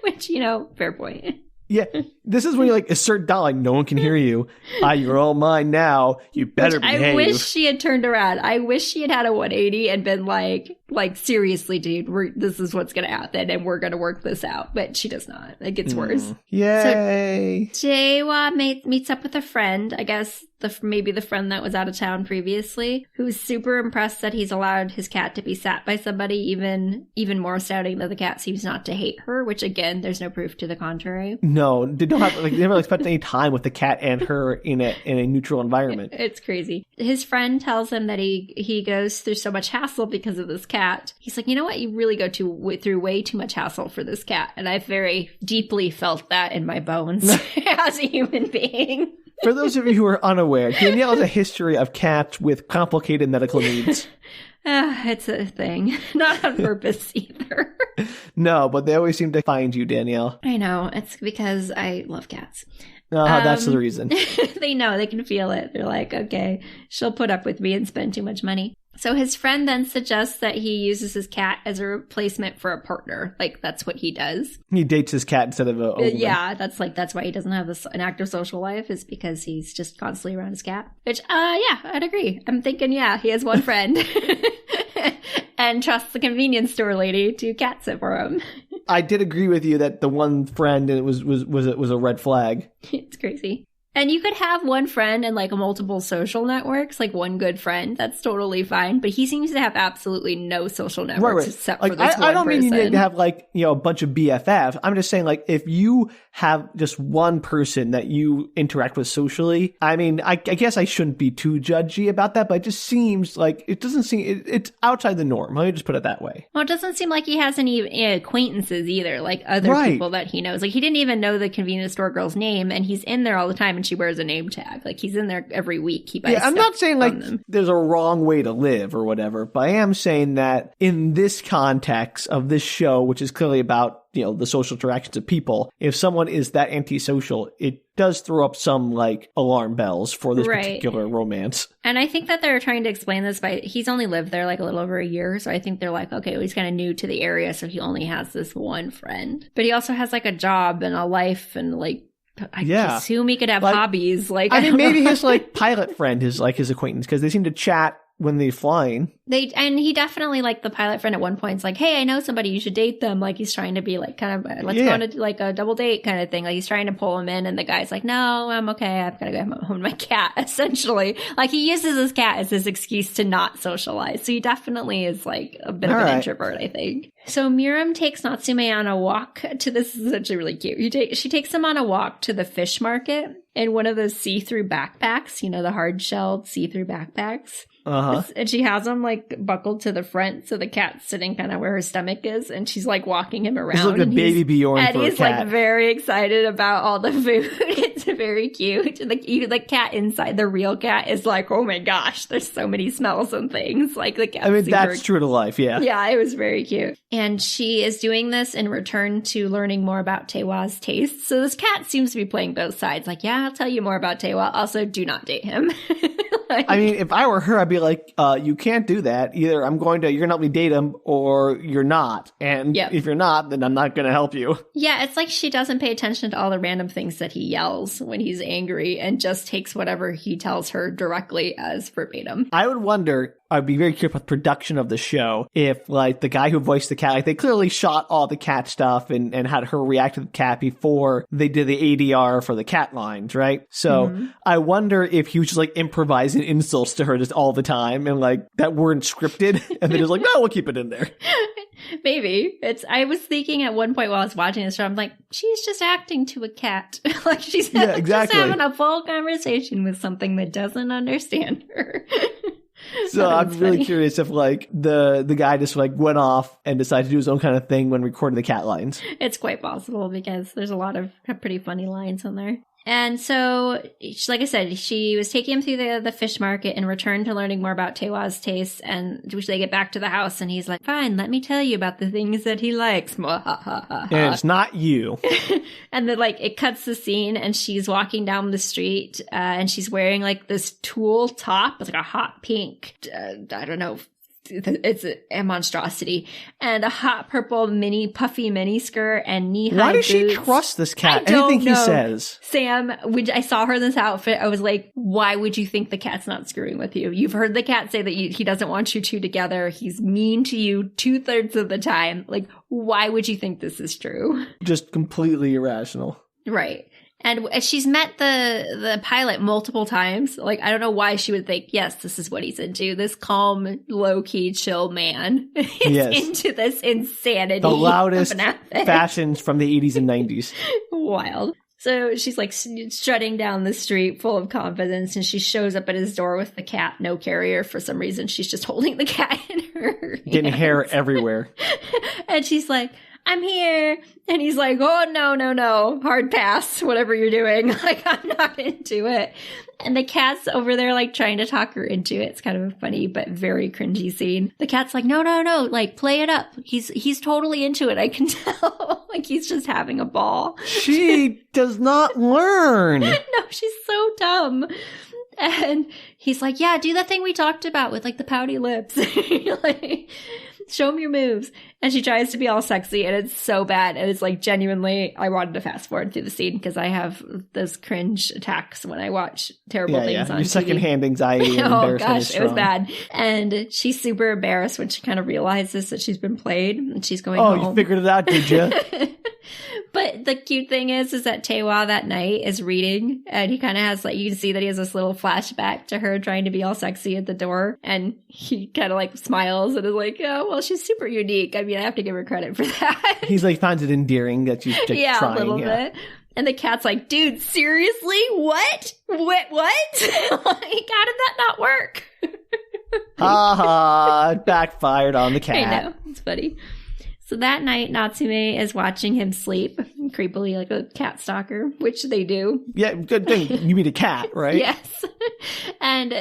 Which, fair point. Yeah, this is when you like assert down, like, no one can hear you. You're all mine now. You better behave. I wish she had turned around. I wish she had a 180 and been like seriously, dude, this is what's going to happen and we're going to work this out. But she does not. It gets worse. Yay. So Tae Hwa meets up with a friend, I guess maybe the friend that was out of town previously, who's super impressed that he's allowed his cat to be sat by somebody, even more astounding that the cat seems not to hate her, which again, there's no proof to the contrary. No, they don't have, they never spent any time with the cat and her in a neutral environment. It's crazy. His friend tells him that he goes through so much hassle because of this cat. He's like, you know what? You really go through way too much hassle for this cat. And I very deeply felt that in my bones as a human being. For those of you who are unaware, Danielle has a history of cats with complicated medical needs. It's a thing. Not on purpose either. No, but they always seem to find you, Danielle. I know. It's because I love cats. That's the reason. They know. They can feel it. They're like, okay, she'll put up with me and spend too much money. So his friend then suggests that he uses his cat as a replacement for a partner. Like, that's what he does. He dates his cat instead of a woman. Yeah, that's why he doesn't have an active social life, is because he's just constantly around his cat. Which, yeah, I'd agree. I'm thinking, yeah, he has one friend. and trusts the convenience store lady to cat sit for him. I did agree with you that the one friend and it was a red flag. It's crazy. And you could have one friend and like multiple social networks, like one good friend. That's totally fine. But he seems to have absolutely no social networks except for this one I don't person. mean you need to have like, a bunch of BFFs. I'm just saying like if you have just one person that you interact with socially, I mean, I guess I shouldn't be too judgy about that, but it just seems like it's outside the norm. Let me just put it that way. Well, it doesn't seem like he has any acquaintances either, like other people that he knows. Like he didn't even know the convenience store girl's name, and he's in there all the time, and she wears a name tag. Like he's in there every week. He buys I'm not saying like them. There's a wrong way to live or whatever, but I am saying that in this context of this show, which is clearly about the social interactions of people, if someone is that antisocial, it does throw up some like alarm bells for this particular romance. And I think that they're trying to explain this by he's only lived there like a little over a year, so I think they're like, okay, well, he's kind of new to the area, so he only has this one friend, but he also has like a job and a life and like I assume he could have hobbies. Like I mean, maybe his like pilot friend is like his acquaintance because they seem to chat when they're flying. And he definitely, like, the pilot friend at one point is like, hey, I know somebody, you should date them. Like, he's trying to be like, kind of, let's go on a, like a double date kind of thing. Like, he's trying to pull him in, and the guy's like, no, I'm okay. I've got to go home to my cat, essentially. Like, he uses his cat as his excuse to not socialize. So he definitely is like a bit of an introvert, I think. So Miriam takes Natsume on a walk to this is actually really cute. She takes him on a walk to the fish market in one of those see-through backpacks, the hard-shelled see-through backpacks. And she has him like buckled to the front, so the cat's sitting kind of where her stomach is, and she's like walking him around. He's like a baby Bjorn and for he's a cat. like very excited about all the food. It's very cute. The cat inside, the real cat, is like, oh my gosh, there's so many smells and things. Like the cat. I mean, that's true to life, yeah. Yeah, it was very cute. And she is doing this in return to learning more about Tae Hwa's tastes. So this cat seems to be playing both sides. Like, yeah, I'll tell you more about Tae Hwa. Also, do not date him. I mean, if I were her, I'd be like, you can't do that. Either you're going to help me date him, or you're not. And if you're not, then I'm not going to help you. Yeah, it's like she doesn't pay attention to all the random things that he yells when he's angry and just takes whatever he tells her directly as verbatim. I would wonder, I'd be very curious with production of the show if, like, the guy who voiced the cat, like, they clearly shot all the cat stuff and had her react to the cat before they did the ADR for the cat lines, right? So I wonder if he was just, like, improvising insults to her just all the time and, like, that weren't scripted. And they're just like, no, we'll keep it in there. Maybe. I was thinking at one point while I was watching this show, I'm like, she's just acting to a cat. Like, she's just having a full conversation with something that doesn't understand her. So I'm really curious if, like, the guy just, like, went off and decided to do his own kind of thing when recording the cat lines. It's quite possible because there's a lot of pretty funny lines on there. And so, like I said, she was taking him through the fish market in return to learning more about Tae Hwa's tastes. And they get back to the house, and he's like, fine, let me tell you about the things that he likes. And it's not you. And then, like, it cuts the scene, and she's walking down the street, and she's wearing, like, this tulle top. It's like a hot pink, I don't know, it's a monstrosity, and a hot purple puffy mini skirt and knee-high boots. Why does she trust this cat? Anything he says. Sam, when I saw her in this outfit, I was like, why would you think the cat's not screwing with you? You've heard the cat say that he doesn't want you two together. He's mean to you 2/3 of the time. Like, why would you think this is true? Just completely irrational. Right. And she's met the pilot multiple times. Like, I don't know why she would think, yes, this is what he's into. This calm, low-key, chill man is into this insanity. The loudest fashions from the 80s and 90s. Wild. So she's like strutting down the street full of confidence, and she shows up at his door with the cat, no carrier. For some reason, she's just holding the cat in her Getting hands. hair everywhere. And she's like, I'm here. And he's like, oh, no, hard pass, whatever you're doing. Like, I'm not into it. And the cat's over there, like, trying to talk her into it. It's kind of a funny but very cringy scene. The cat's like, no, like, play it up. He's totally into it, I can tell. Like, he's just having a ball. She does not learn. No, she's so dumb. And he's like, yeah, do that thing we talked about with, like, the pouty lips. Show me your moves. And she tries to be all sexy, and it's so bad. And it's like, genuinely, I wanted to fast forward through the scene because I have those cringe attacks when I watch terrible things on Your TV. secondhand anxiety and oh embarrassment gosh, is it was strong. bad. And she's super embarrassed when she kind of realizes that she's been played, and she's going Oh, home. you figured it out, did you? But the cute thing is that Tae Hwa that night is reading, and he kind of has like, you can see that he has this little flashback to her trying to be all sexy at the door, and he kind of like smiles and is like, oh, well, she's super unique. I mean, I have to give her credit for that. He's like, finds it endearing that she's just trying. A little bit. And the cat's like, dude, seriously? What? What? Like, how did that not work? Ha ha, it backfired on the cat. I know, it's funny. So that night, Natsume is watching him sleep, creepily like a cat stalker, which they do. Yeah, good thing. You mean a cat, right? Yes. And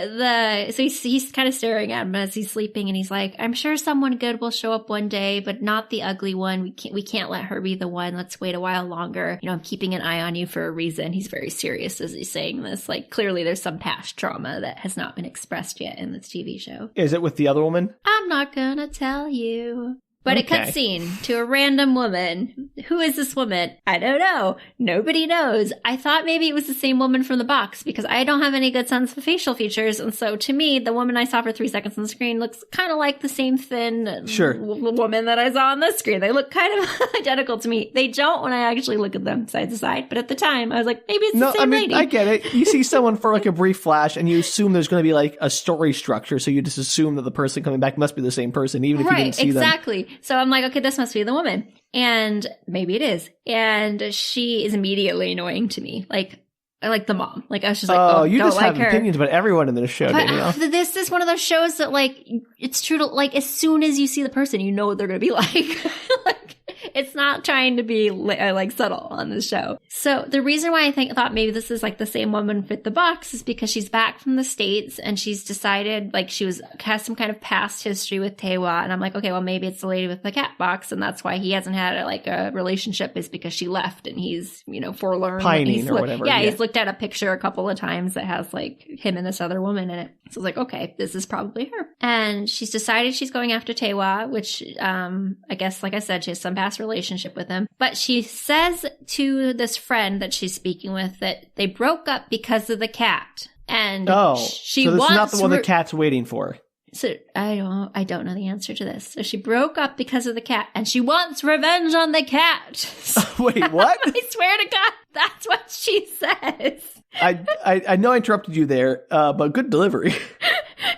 so he's kind of staring at him as he's sleeping, and he's like, I'm sure someone good will show up one day, but not the ugly one. We can't let her be the one. Let's wait a while longer. You know, I'm keeping an eye on you for a reason. He's very serious as he's saying this. Like, clearly there's some past trauma that has not been expressed yet in this TV show. Is it with the other woman? I'm not gonna tell you. But Okay. it cuts scene to a random woman. Who is this woman? I don't know. Nobody knows. I thought maybe it was the same woman from the box because I don't have any good sense of facial features. And so to me, the woman I saw for 3 seconds on the screen looks kind of like the same thin woman that I saw on the screen. They look kind of identical to me. They don't when I actually look at them side to side. But at the time, I was like, maybe it's the same lady. I get it. You see someone for like a brief flash and you assume there's going to be like a story structure. So you just assume that the person coming back must be the same person, even if you didn't see them. Exactly. So I'm like, okay, this must be the woman. And maybe it is. And she is immediately annoying to me. Like, I like the mom. Like, I was just like, oh, you don't just like have her. opinions about everyone in this show, Danielle. This is one of those shows that, like, it's true to, like, as soon as you see the person, you know what they're going to be like. Like, it's not trying to be, like, subtle on this show. So the reason why I thought maybe this is, like, the same woman fit the box is because she's back from the States and she's decided, like, has some kind of past history with Tae Hwa. And I'm like, okay, well, maybe it's the lady with the cat box. And that's why he hasn't had, a relationship is because she left and he's, forlorn. Pining or whatever. Yeah, he's looked at a picture a couple of times that has, like, him and this other woman in it. So I was like, okay, this is probably her. And she's decided she's going after Tae Hwa, which I guess, like I said, she has some past relationship with him. But she says to this friend that she's speaking with that they broke up because of the cat. And she so this wants is not the one the cat's waiting for. So I don't know the answer to this. So she broke up because of the cat, and she wants revenge on the cat. Wait, what? I swear to God, that's what she says. I know I interrupted you there, but good delivery.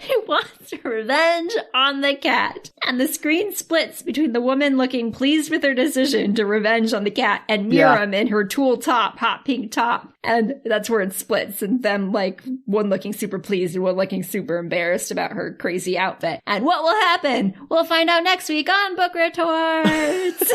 He wants revenge on the cat. And the screen splits between the woman looking pleased with her decision to revenge on the cat and Miriam in her tulle top, hot pink top. And that's where it splits. And them, like, one looking super pleased and one looking super embarrassed about her crazy outfit. And what will happen? We'll find out next week on Book Retorts.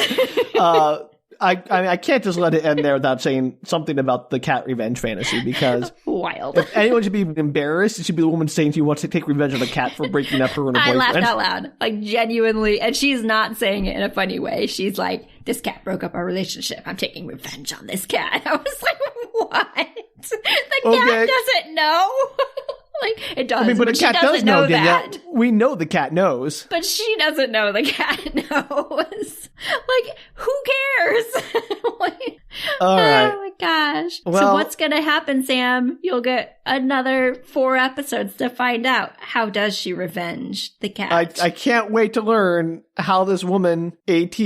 I can't just let it end there without saying something about the cat revenge fantasy, because wild. If anyone should be embarrassed, it should be the woman saying she wants to take revenge on the cat for breaking up her and her I boyfriend. laughed out loud, like genuinely, and she's not saying it in a funny way. She's like, this cat broke up our relationship. I'm taking revenge on this cat. I was like, what? The cat doesn't know? Like, it does. I mean, but the cat does know that. We know the cat knows. But she doesn't know the cat knows. Like, who cares? Like, all right. Oh my gosh. Well, so what's going to happen, Sam? You'll get another 4 episodes to find out. How does she revenge the cat? I can't wait to learn how this woman, AT,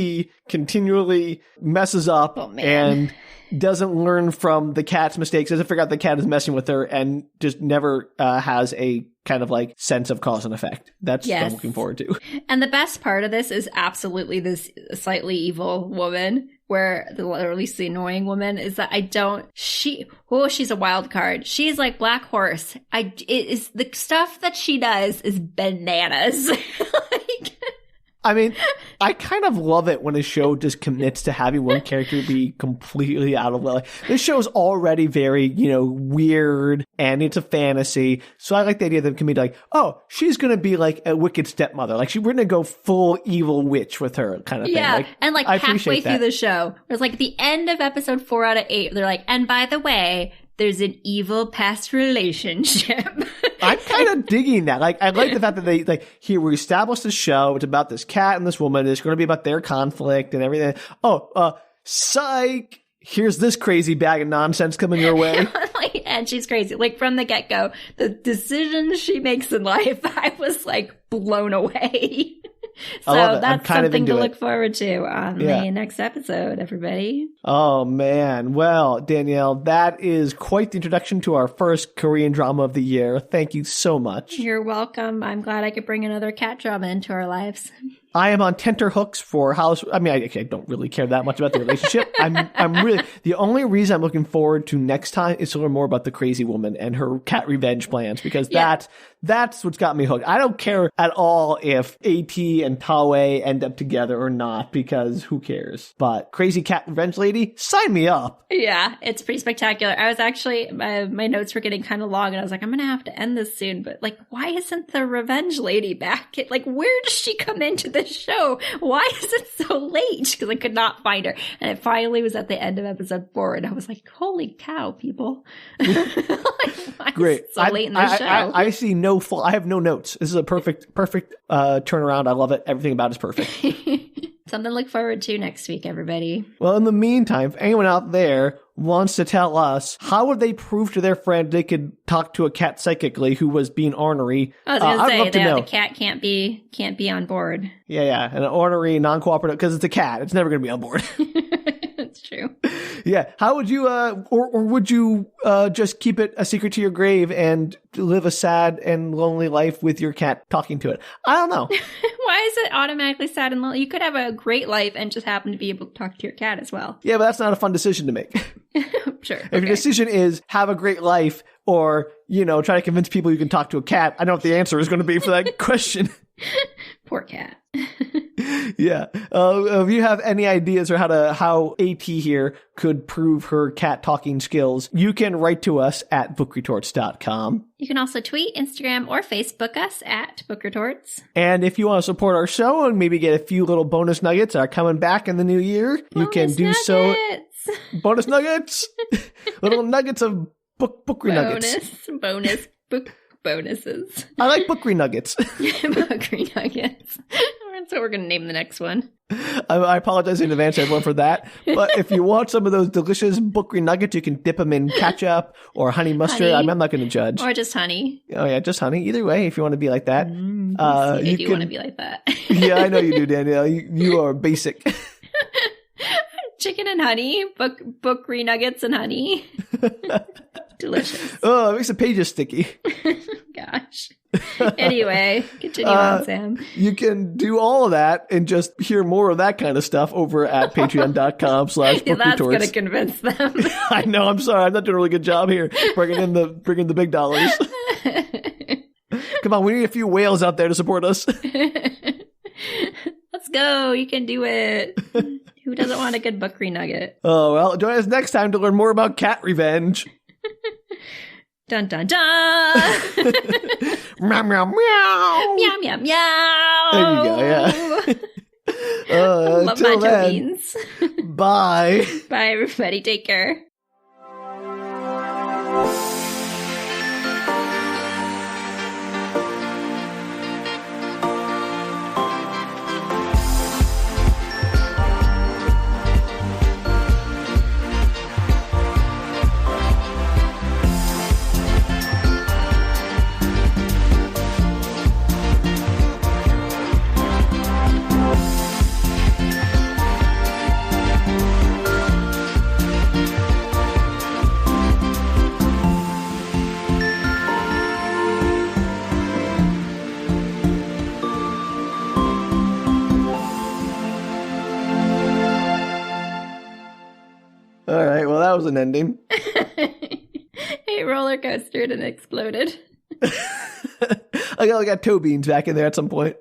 continually messes up and doesn't learn from the cat's mistakes, doesn't figure out the cat is messing with her, and just never has a kind of like sense of cause and effect. That's what I'm looking forward to. And the best part of this is absolutely this slightly evil woman, or at least the annoying woman, is that she's a wild card. She's like Black Horse. The stuff that she does is bananas. I mean, I kind of love it when a show just commits to having one character be completely out of line. This show's already very, weird, and it's a fantasy. So I like the idea that it can be like, oh, she's going to be like a wicked stepmother. Like, we're going to go full evil witch with her kind of thing. Yeah, and like I halfway appreciate through that. the show, it was like at the end of episode 4 out of 8, they're like, and by the way, there's an evil past relationship. I'm kind of digging that. Like, I like the fact that they, like, here we established the show. It's about this cat and this woman. It's going to be about their conflict and everything. Oh, psych. Here's this crazy bag of nonsense coming your way. And she's crazy. Like, from the get-go, the decisions she makes in life, I was, like, blown away. So that's something to look forward to on the next episode, everybody. Oh, man. Well, Danielle, that is quite the introduction to our first Korean drama of the year. Thank you so much. You're welcome. I'm glad I could bring another cat drama into our lives. I am on tenterhooks for house. I mean, I don't really care that much about the relationship. I'm really, the only reason I'm looking forward to next time is to learn more about the crazy woman and her cat revenge plans, because that's what's got me hooked. I don't care at all if AT and Tae Hwa end up together or not, because who cares? But crazy cat revenge lady, sign me up. Yeah, it's pretty spectacular. I was actually, my notes were getting kind of long, and I was like, I'm going to have to end this soon. But, like, why isn't the revenge lady back? Like, where does she come into this show? Why is it so late? Because I could not find her. And it finally was at the end of episode 4, and I was like, holy cow, people. Like, great. So late in the show. I see no flaw. I have no notes. This is a perfect turnaround. I love it. Everything about it is perfect. Something to look forward to next week, everybody. Well, in the meantime, if anyone out there wants to tell us how would they prove to their friend they could talk to a cat psychically who was being ornery, I was going to say to know. The cat can't be on board. Yeah, an ornery, non-cooperative, because it's a cat. It's never going to be on board. That's true. Yeah. How would you, or would you just keep it a secret to your grave and live a sad and lonely life with your cat talking to it? I don't know. Why is it automatically sad and lonely? You could have a great life and just happen to be able to talk to your cat as well. Yeah, but that's not a fun decision to make. Sure. If your decision is have a great life or, try to convince people you can talk to a cat, I don't know what the answer is going to be for that question. Poor cat. Yeah. If you have any ideas or how AT here could prove her cat talking skills, you can write to us at bookretorts.com. You can also tweet, Instagram, or Facebook us at bookretorts. And if you want to support our show and maybe get a few little bonus nuggets that are coming back in the new year, you can do so. Bonus nuggets! Little nuggets of bookery nuggets. Bonus book bonuses. I like bookery nuggets. Bookery nuggets. That's what we're going to name the next one. I apologize in advance, everyone, for that. But if you want some of those delicious bookery nuggets, you can dip them in ketchup or honey mustard. I'm not going to judge. Or just honey. Oh, yeah, just honey. Either way, if you want to be like that. I do want to be like that. Yeah, I know you do, Danielle. You are basic. Chicken and honey. Bookery nuggets and honey. Delicious. Oh, it makes the pages sticky. Gosh. Anyway, continue on, Sam. You can do all of that and just hear more of that kind of stuff over at patreon.com/bookretorts. That's going to convince them. I know. I'm sorry. I'm not doing a really good job here bringing the big dollars. Come on. We need a few whales out there to support us. Let's go. You can do it. Who doesn't want a good bookery nugget? Oh, well, join us next time to learn more about cat revenge. Dun dun dun! Meow meow meow! Meow meow meow! There you go, yeah. Love my toe beans. Bye. Bye, everybody. Take care. All right, well, that was an ending. A roller coastered and exploded. I got toe beans back in there at some point.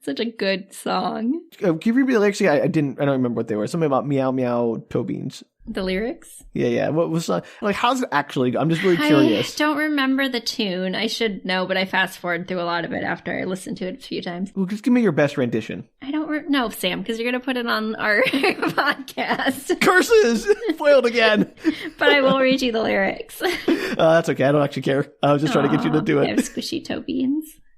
Such a good song. Can you repeat the lyrics? I don't remember what they were. Something about meow meow toe beans. The lyrics? Yeah. What was like? How's it actually go? I'm just really curious. I don't remember the tune. I should know, but I fast forward through a lot of it after I listened to it a few times. Well, just give me your best rendition. I don't know, Sam, because you're going to put it on our podcast. Curses! Foiled again. But I will read you the lyrics. That's okay. I don't actually care. I was just trying to get you to do They have it. squishy toe beans.